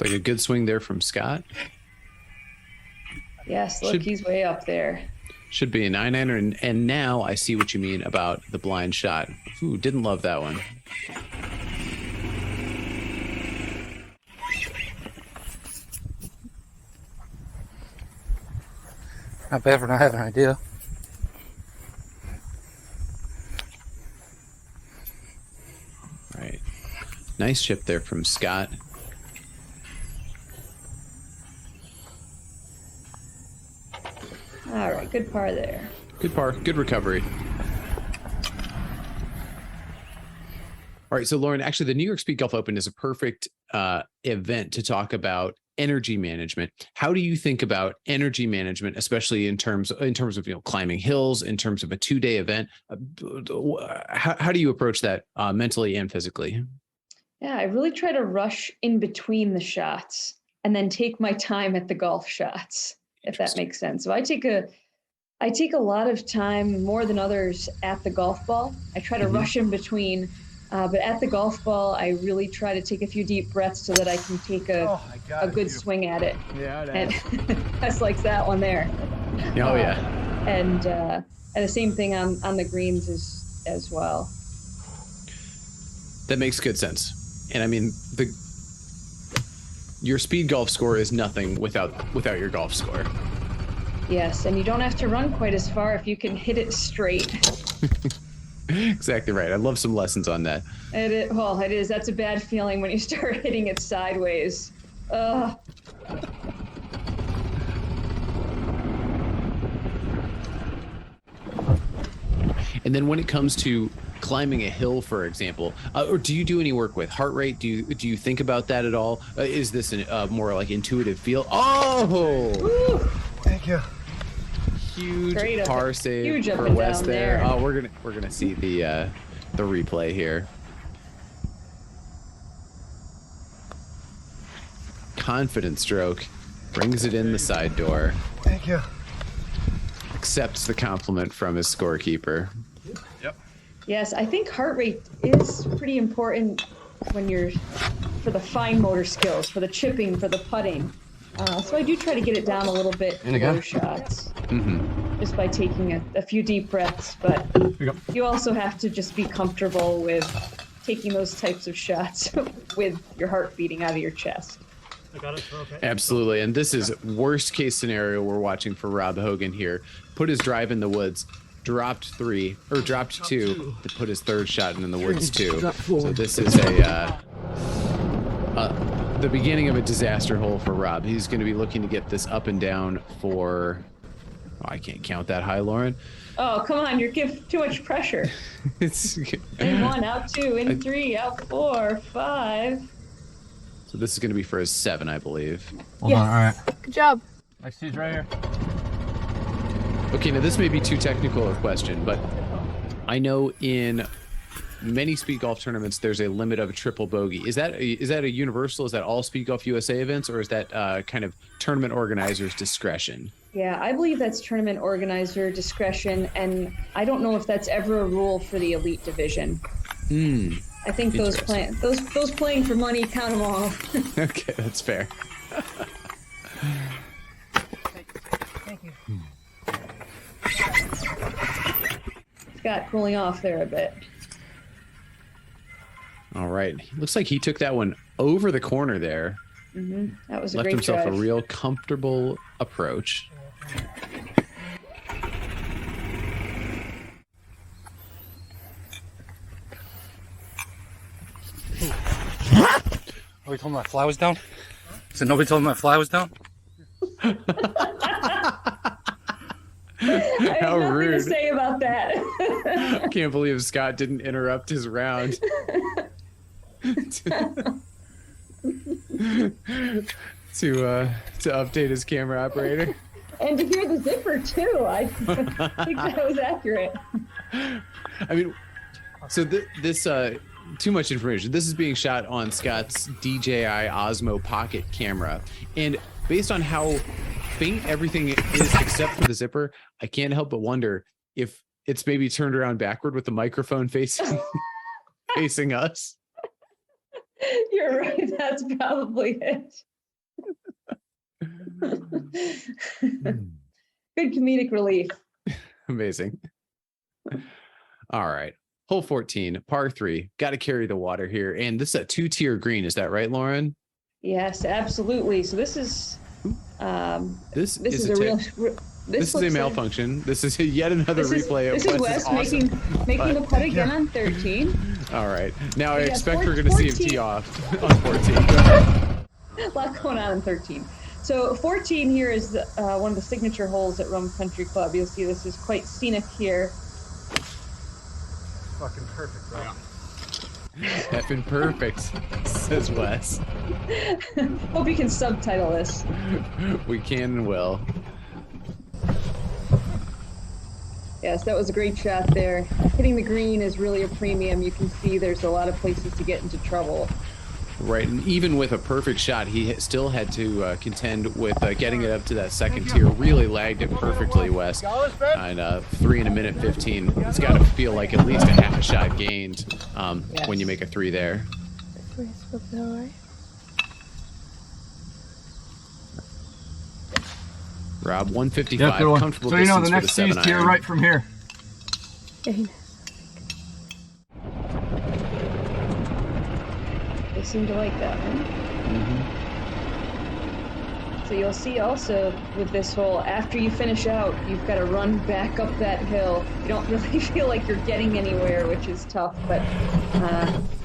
Like a good swing there from Scott. Yes, look, he's way up there. Should be a 9-iron, and now I see what you mean about the blind shot. Ooh, didn't love that one. Not bad for not having an idea. All right. Nice chip there from Scott. All right, good par there. Good par, good recovery. All right, so Lauren, actually the New York Speedgolf Open is a perfect event to talk about energy management. How do you think about energy management, especially in terms of climbing hills, in terms of a 2-day event? How do you approach that mentally and physically? Yeah, I really try to rush in between the shots and then take my time at the golf shots, if that makes sense. So I take a lot of time, more than others, at the golf ball. I try to rush in between, but at the golf ball, I really try to take a few deep breaths so that I can take a good swing at it. Yeah, and that's like that one there. Oh yeah. And the same thing on the greens as well. That makes good sense. And I mean, your speed golf score is nothing without your golf score. Yes, and you don't have to run quite as far if you can hit it straight. Exactly right. I'd love some lessons on that. It is. That's a bad feeling when you start hitting it sideways. And then when it comes to climbing a hill, for example, or do you do any work with heart rate? Do you think about that at all? Is this more like intuitive feel? Oh, Woo! Thank you. Huge par save huge for Wes there. Oh, we're gonna see the replay here. Confident stroke, brings it in the side door. Thank you. accepts the compliment from his scorekeeper. Yes, I think heart rate is pretty important when you're for the fine motor skills, for the chipping, for the putting. So I do try to get it down a little bit for those shots, just by taking a few deep breaths. But you also have to just be comfortable with taking those types of shots with your heart beating out of your chest. I got it. Okay. Absolutely. And this is worst case scenario we're watching for Rob Hogan here. Put his drive in the woods, dropped two, to put his third shot in the woods too. So this is the beginning of a disaster hole for Rob. He's going to be looking to get this up and down for, I can't count that high, Lauren. Oh, come on, you're giving too much pressure. In 1, out 2, in 3, out 4, 5. So this is going to be for his 7, I believe. Hold on, all right. Good job. Next tee's right here. Okay, now this may be too technical a question, but I know in many speed golf tournaments there's a limit of a triple bogey. Is that a universal? Is that all Speed Golf USA events, or is that kind of tournament organizers' discretion? Yeah, I believe that's tournament organizer discretion, and I don't know if that's ever a rule for the elite division. I think those playing for money, count them all. Okay, that's fair. Thank you. Scott cooling off there a bit. All right, looks like he took that one over the corner there. That was a Left great himself drive. a real comfortable approach. Nobody told me my fly was down? So nobody told me my fly was down? I have How nothing rude. to say about that. I can't believe Scott didn't interrupt his round. to update his camera operator. And to hear the zipper too, I think that was accurate. I mean, so this too much information. This is being shot on Scott's DJI Osmo Pocket camera, and based on how faint everything is except for the zipper, I can't help but wonder if it's maybe turned around backward with the microphone facing facing us. You're right. That's probably it. Good comedic relief. Amazing. All right. Hole 14, par 3. Got to carry the water here. And this is a 2-tier green. Is that right, Lauren? Yes, absolutely. So this is This is a real. This is a malfunction. This is yet another replay This of is Wes' Wes awesome making the putt. putt again on 13. All right. Now I Yeah, expect we're going to see him 14. tee off on 14. Go ahead. A lot going on in 13. So 14 here is one of the signature holes at Rome Country Club. You'll see this is quite scenic here. Fucking perfect, bro. Effing perfect, says Wes. Hope you can subtitle this. We can and will. Yes, that was a great shot there. Hitting the green is really a premium. You can see there's a lot of places to get into trouble. Right, and even with a perfect shot, he still had to contend with getting it up to that second tier. Really lagged it perfectly, Wes. And 3 in a minute 15. It's got to feel like at least a half a shot gained when you make a 3 there. Rob, 155, Yeah, good one. comfortable So you know distance the next for the tee's 7 to your iron. right from here. They seem to like that one. So you'll see also with this hole, after you finish out, you've got to run back up that hill. You don't really feel like you're getting anywhere, which is tough, but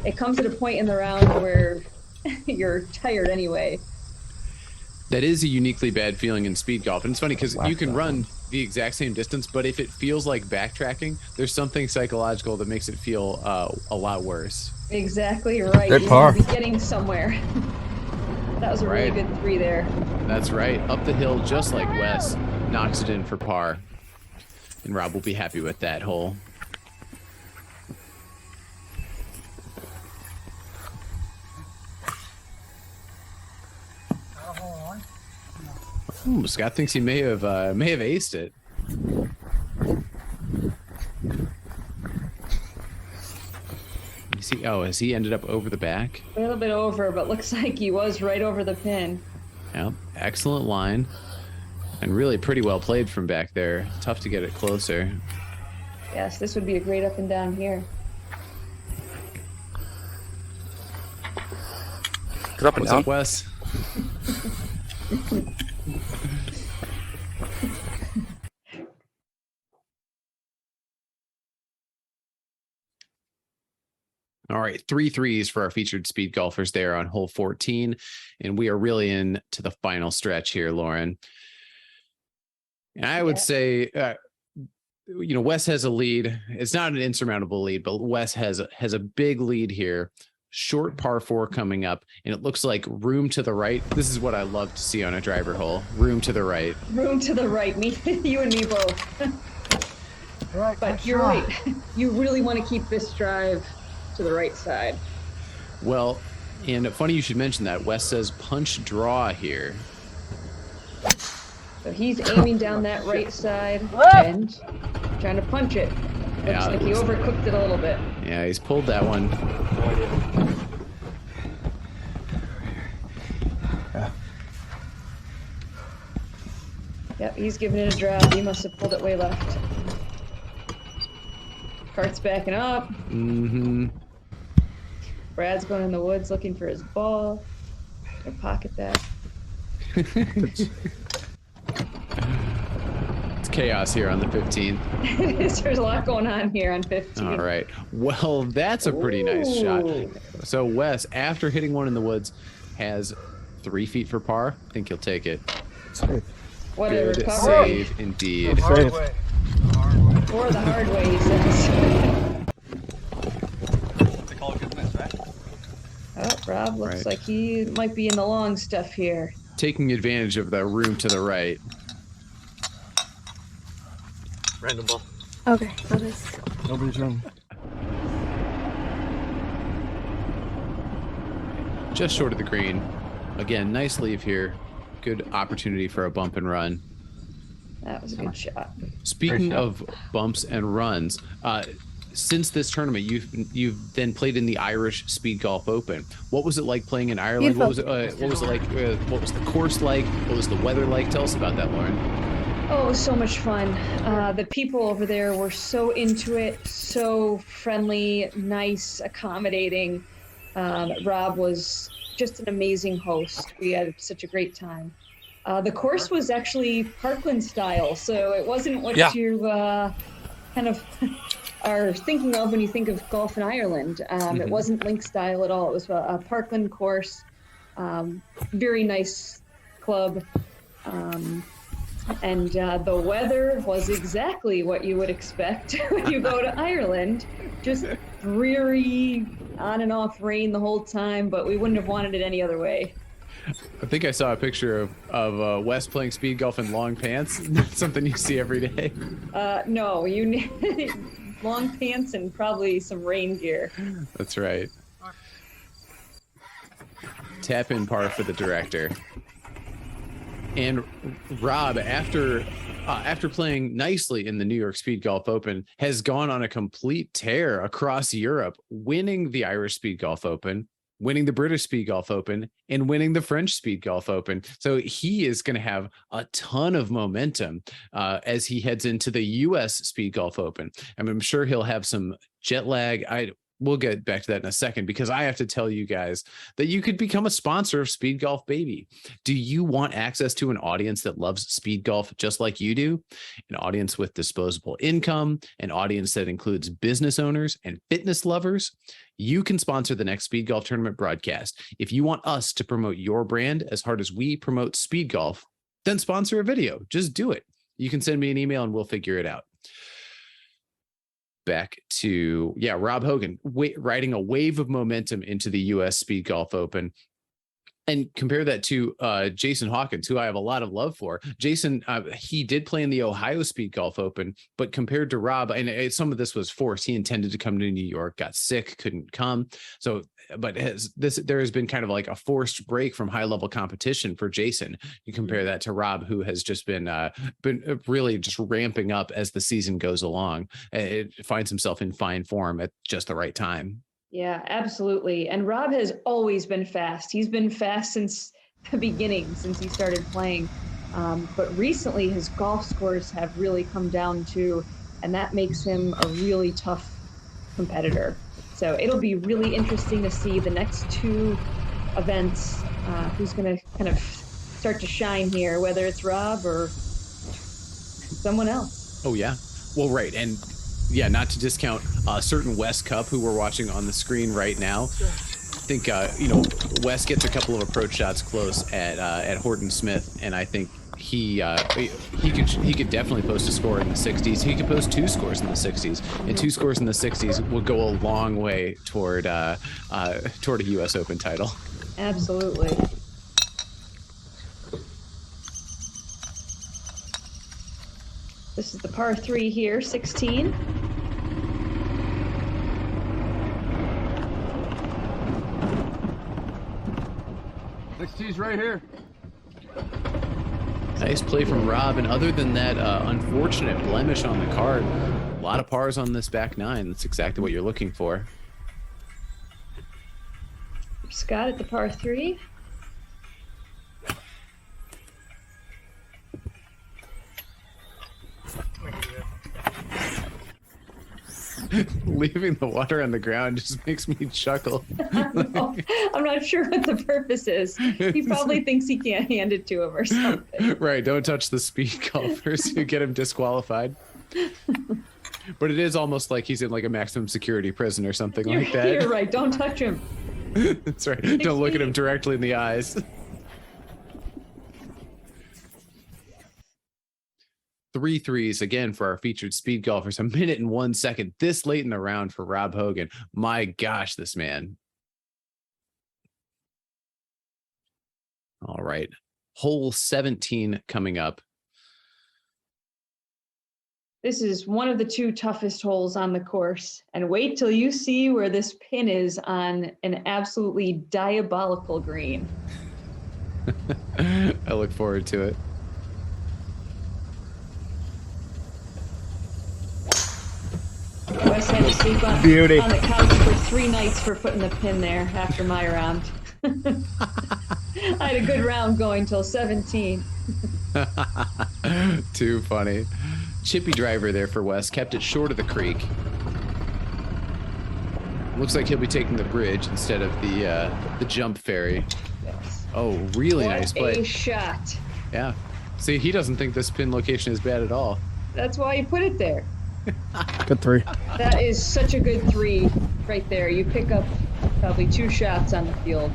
it comes at a point in the round where you're tired anyway. That is a uniquely bad feeling in speed golf. And it's funny because you can run the exact same distance, but if it feels like backtracking, there's something psychological that makes it feel a lot worse. Exactly right. Good You par. want to be getting somewhere. That was a really Right. good 3 there. That's right. Up the hill, just like Wes, knocks it in for par. And Rob will be happy with that hole. Ooh, Scott thinks he may have aced it. see. Oh, has he ended up over the back? A little bit over, but looks like he was right over the pin. Yeah, excellent line. And really pretty well played from back there. Tough to get it closer. Yes, this would be a great up and down here. Good up and What's down. up, Wes? All right, 3 threes for our featured speed golfers there on hole 14. And we are really into the final stretch here, Lauren. And I would say, Wes has a lead. It's not an insurmountable lead, but Wes has a big lead here. Short par 4 coming up, and it looks like room to the right. This is what I love to see on a driver hole. Room to the right. Room to the right. Me, you and me both. Right, But you're right. You really want to keep this drive to the right side. Well, and funny you should mention that. Wes says punch draw here. So he's aiming down that right side and trying to punch it. Looks like he overcooked it a little bit. Yeah, he's pulled that one. Yep, he's giving it a drive. He must have pulled it way left. Cart's backing up. Mm-hmm. Brad's going in the woods looking for his ball. Gonna pocket that. It's chaos here on the 15th. There's a lot going on here on 15. All right. Well, that's a pretty nice shot. So Wes, after hitting one in the woods, has 3 feet for par. I think he'll take it. What a Good recovery. save indeed. Hard way. Or the hard way, he says. They call it good miss, right? Oh, Rob looks Right. like he might be in the long stuff here. Taking advantage of the room to the right. Random ball. Okay, that is. Nobody's running. Just short of the green. Again, nice leave here. Good opportunity for a bump and run. That was a good shot. Speaking of bumps and runs, since this tournament, you've then played in the Irish Speed Golf Open. What was it like playing in Ireland? What was it? What was it like? What was the course like? What was the weather like? Tell us about that, Lauren. Oh, it was so much fun. The people over there were so into it, so friendly, nice, accommodating. Rob was just an amazing host. We had such a great time. The course was actually Parkland style, so it wasn't what you kind of are thinking of when you think of golf in Ireland. It wasn't link style at all. It was a Parkland course. Very nice club. And the weather was exactly what you would expect when you go to Ireland. Just dreary, on and off rain the whole time, but we wouldn't have wanted it any other way. I think I saw a picture of Wes playing speed golf in long pants. Something you see every day. No, you need long pants and probably some rain gear. That's right. Tap in par for the director. And Rob, after playing nicely in the New York Speed Golf Open, has gone on a complete tear across Europe, winning the Irish Speed Golf Open, winning the British Speed Golf Open, and winning the French Speed Golf Open. So he is going to have a ton of momentum as he heads into the U.S. Speed Golf Open. I'm sure he'll have some jet lag. We'll get back to that in a second, because I have to tell you guys that you could become a sponsor of speedgolfbaby. Do you want access to an audience that loves speed golf just like you do? An audience with disposable income, an audience that includes business owners and fitness lovers? You can sponsor the next speed golf tournament broadcast. If you want us to promote your brand as hard as we promote speed golf, then sponsor a video. Just do it. You can send me an email and we'll figure it out. Back to, Rob Hogan riding a wave of momentum into the U.S. Speed Golf Open. And compare that to Jason Hawkins, who I have a lot of love for. Jason, he did play in the Ohio Speed Golf Open, but compared to Rob, and some of this was forced. He intended to come to New York, got sick, couldn't come. So, but there has been kind of like a forced break from high level competition for Jason. You compare that to Rob, who has just been really just ramping up as the season goes along. It finds himself in fine form at just the right time. Yeah, absolutely. And Rob has always been fast. He's been fast since the beginning, since he started playing. But recently, his golf scores have really come down too, and that makes him a really tough competitor. So it'll be really interesting to see the next two events, who's going to kind of start to shine here, whether it's Rob or someone else. Oh, yeah. Well, right. And yeah, not to discount certain Wes Cupp who we're watching on the screen right now. I think, Wes gets a couple of approach shots close at Horton Smith, and I think he could definitely post a score in the 60s. He could post 2 scores in the 60s, and 2 scores in the 60s would go a long way toward a U.S. Open title. Absolutely. This is the par 3 here, 16. Next tee's right here. Nice play from Rob, and other than that unfortunate blemish on the card, a lot of pars on this back 9. That's exactly what you're looking for. Scott at the par 3. Leaving the water on the ground just makes me chuckle. I'm not sure what the purpose is. He probably thinks he can't hand it to him or something. Right, don't touch the speed golfers. You get him disqualified. But it is almost like he's in like a maximum security prison or something like that. You're right, don't touch him. That's right. Don't look at him directly in the eyes. 3 threes again for our featured speed golfers. 1 minute and 1 second this late in the round for Rob Hogan. My gosh, this man. All right. Hole 17 coming up. This is one of the 2 toughest holes on the course. And wait till you see where this pin is on an absolutely diabolical green. I look forward to it. Wes had to sleep on the couch for 3 nights for putting the pin there after my round. I had a good round going till 17. Too funny. Chippy driver there for Wes. Kept it short of the creek. Looks like he'll be taking the bridge instead of the jump ferry. Yes. Oh, really What nice play. a shot. Yeah. See, he doesn't think this pin location is bad at all. That's why you put it there. Good 3. That is such a good 3 right there. You pick up probably 2 shots on the field.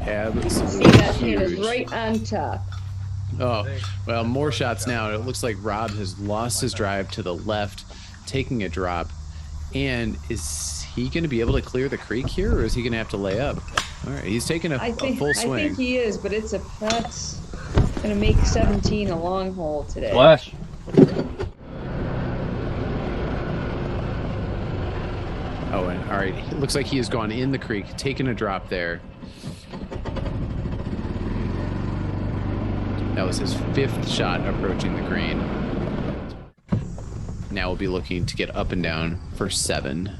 Absolutely See, that pin is huge. right on top. Oh, well, more shots now. It looks like Rob has lost his drive to the left, taking a drop. And is he going to be able to clear the creek here, or is he going to have to lay up? All right, he's taking a full swing. I think he is, but that's going to make 17 a long hole today. Flash. Oh, and all right. It looks like he has gone in the creek, taken a drop there. That was his 5th shot approaching the green. Now we'll be looking to get up and down for 7.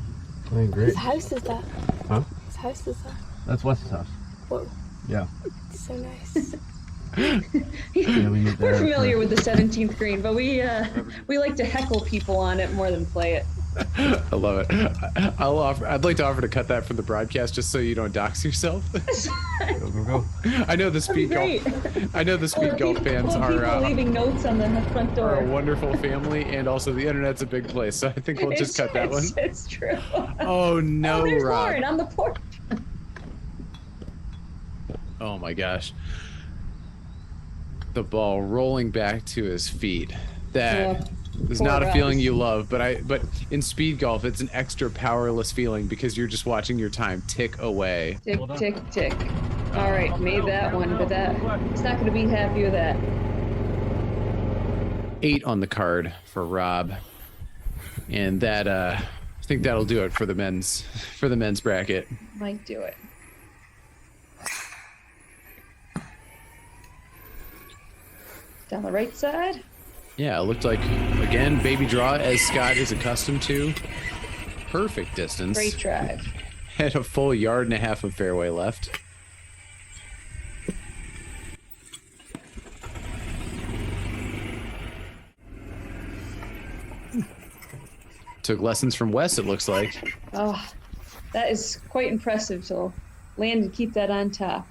Playing great. Whose house is that? Huh? Whose house is that? That's Wes's house. Whoa, Yeah. so nice. Yeah, we need We're that. familiar with the 17th green, but we like to heckle people on it more than play it. I love it. I'd like to offer to cut that from the broadcast just so you don't dox yourself. Go. I know the speed golf. I know the speed golf fans people leaving notes on the front door. are a wonderful family, and also the internet's a big place. So I think we'll just cut that one. It's true. Oh no, Oh, there's Rob! Lauren on the porch. Oh my gosh! The ball rolling back to his feet. That is poor not a Rob. feeling you love, but in speed golf, it's an extra powerless feeling because you're just watching your time tick away. Tick, tick, tick. All right, made that one, but it's not going to be happy with that. 8 on the card for Rob, and that I think that'll do it for the men's bracket. Might do it. Down the right side. Yeah, it looked like, again, baby draw as Scott is accustomed to. Perfect distance. Great drive. Had a full 1.5 yards of fairway left. Took lessons from Wes, it looks like. Oh, that is quite impressive. So land and keep that on top.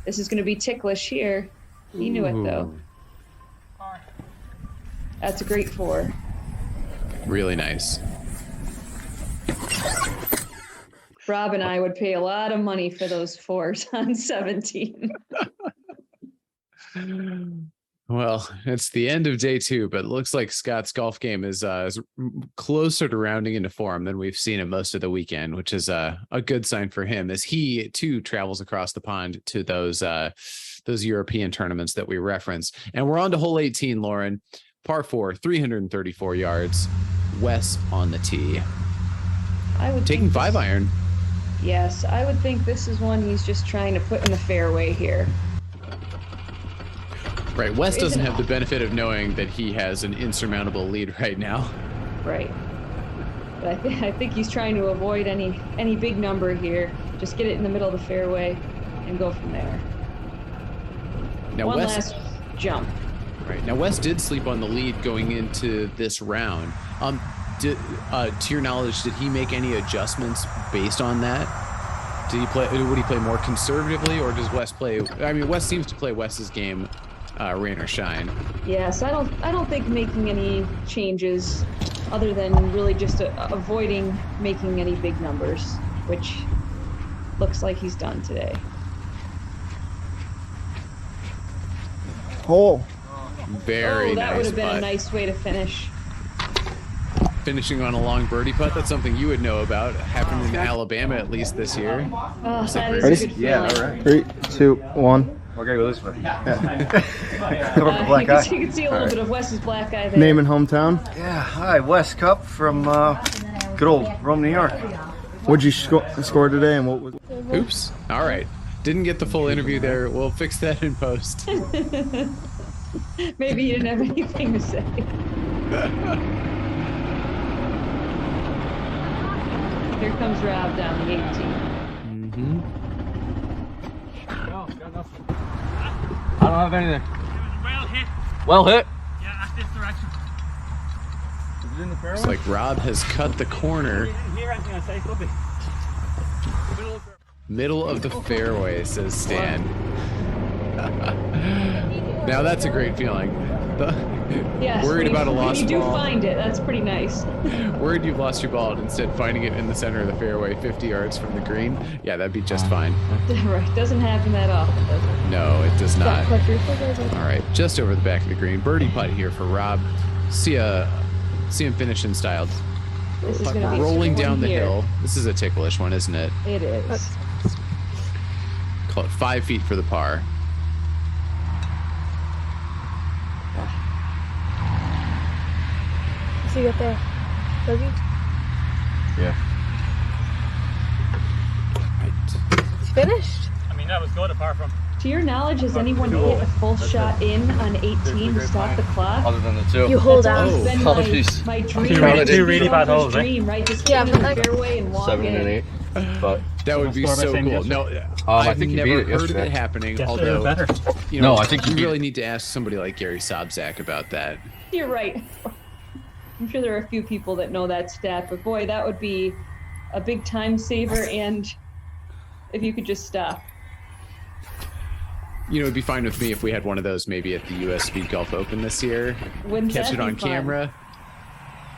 This is going to be ticklish here. He knew it though. That's a great 4. Really nice. Rob and I would pay a lot of money for those 4s on 17. Well, it's the end of day 2, but it looks like Scott's golf game is closer to rounding into form than we've seen it most of the weekend, which is a good sign for him as he too travels across the pond to those European tournaments that we referenced. And we're on to hole 18, Lauren. Par 4, 334 yards. Wes on the tee. I would taking 5-iron. Yes, I would think this is one he's just trying to put in the fairway here. Right, Wes doesn't have the benefit of knowing that he has an insurmountable lead right now. Right. But I think he's trying to avoid any big number here. Just get it in the middle of the fairway and go from there. Now One Wes, last jump. right, now Wes did sleep on the lead going into this round. To your knowledge, did he make any adjustments based on that? Would he play more conservatively, or does Wes play? I mean, Wes seems to play Wes's game, rain or shine. Yes, I don't think making any changes other than really just avoiding making any big numbers, which looks like he's done today. Hole. Very nice. That would have been putt. a nice way to finish. Finishing on a long birdie putt, that's something you would know about. Happened in Alabama at least this year. Oh, that is Ready? a good feeling. Yeah, all right. 3, 2, 1. Okay, well, this way. You can see a little bit of Wes's black eye there. Name and hometown. Yeah, hi, Wes Cupp from good old Rome, New York. What'd you score today, and what was? Oops. All right. Didn't get the full interview there. We'll fix that in post. Maybe he didn't have anything to say. Here comes Rob down the 18. Mm-hmm. I don't have anything. Well hit. Well hit. Yeah, that's this direction. Is it in the fairway? Looks like Rob has cut the corner. You didn't hear anything I say, could be. Middle of the fairway, says Stan. Now that's a great feeling. Yes, Worried about a lost when you do ball. find it, that's pretty nice. Worried you've lost your ball and instead finding it in the center of the fairway 50 yards from the green. Yeah, that'd be just fine. Right, doesn't happen that often, does it? No, it does not. Quadruple. All right, just over the back of the green. Birdie putt here for Rob. See him finish in style. This is going to be Rolling one down the here. hill. This is a ticklish one, isn't it? It is. Call it 5 feet for the par. So you got the bogey? Yeah. Right. It's finished. I mean, that was good apart from. To your knowledge, has anyone hit a full shot in on 18 to stop the clock? Other than the two. You hold That's out. always been Oh, jeez. my Two dream. really- two really bad holes, eh? Dream, right? Just Yeah, get in but the I- fairway and walk 7 in. and 8. But That would be Score by so same cool. No, I I've think you never beat it heard of yesterday. it happening. Yesterday was Although, better. you know, No, I think you you beat really it. need to ask somebody like Gary Sobczak about that. You're right. I'm sure there are a few people that know that stat, but boy, that would be a big time saver. And if you could just stop. You know, it'd be fine with me if we had one of those maybe at the US Speedgolf Open this year. Wouldn't Catch that it be on fun? camera.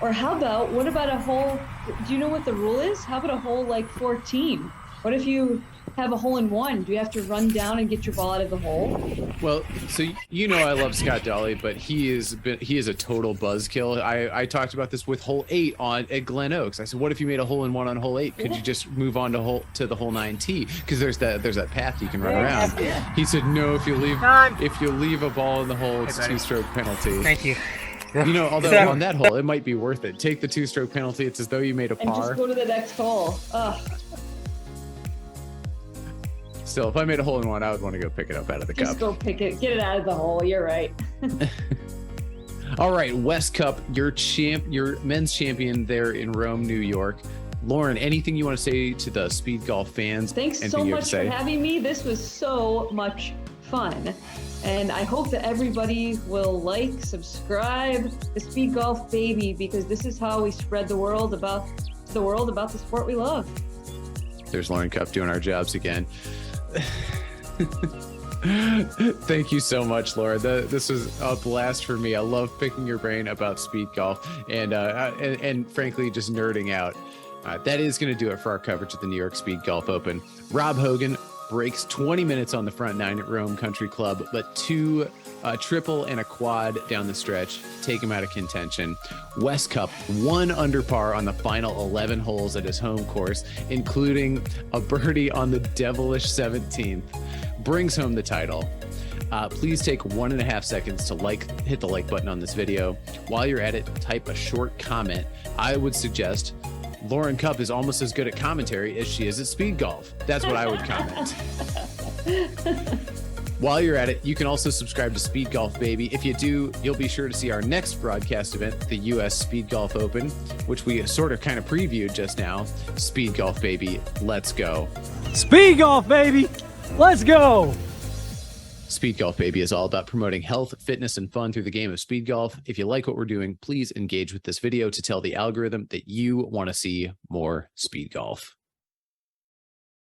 Or what about a hole? Do you know what the rule is? How about a hole like 14? What if you have a hole in one? Do you have to run down and get your ball out of the hole? Well, so you know I love Scott Dawley, but he is a total buzzkill. I talked about this with hole 8 at Glen Oaks. I said, what if you made a hole in one on hole 8? Could you just move on to the hole 9T? Because there's that path you can run around. He said, no, if you leave a ball in the hole, it's a 2-stroke penalty. Thank you. You know, although on that hole, it might be worth it. Take the 2-stroke penalty. It's as though you made a And just par. go to the next hole. Ugh. Still, if I made a hole in one, I would want to go pick it up out of the Just cup. go pick it. Get it out of the hole. You're right. All right, Wes Cupp, your men's champion there in Rome, New York. Lauren, anything you want to say to the Speed Golf fans? Thanks so Anything you have much to for say? having me. This was so much fun. And I hope that everybody will like, subscribe to Speed Golf Baby, because this is how we spread the word about the sport we love. There's Lauren Cupp doing our jobs again. Thank you so much, Laura. This was a blast for me. I love picking your brain about speed golf and frankly, just nerding out. That is going to do it for our coverage of the New York Speedgolf Open. Rob Hogan breaks 20 minutes on the front nine at Rome Country Club, but two triple and a quad down the stretch take him out of contention. Wes Cupp 1 under par on the final 11 holes at his home course, including a birdie on the devilish 17th. Brings home the title. Please take 1.5 seconds to hit the like button on this video. While you're at it, type a short comment. I would suggest Lauren Cupp is almost as good at commentary as she is at speed golf. That's what I would comment. While you're at it, you can also subscribe to Speed Golf Baby. If you do, you'll be sure to see our next broadcast event, the US Speedgolf Open, which we sort of kind of previewed just now. Speed Golf Baby, let's go. Speed golf, baby. Let's go. Speed Golf Baby is all about promoting health, fitness, and fun through the game of speed golf. If you like what we're doing, please engage with this video to tell the algorithm that you want to see more speed golf.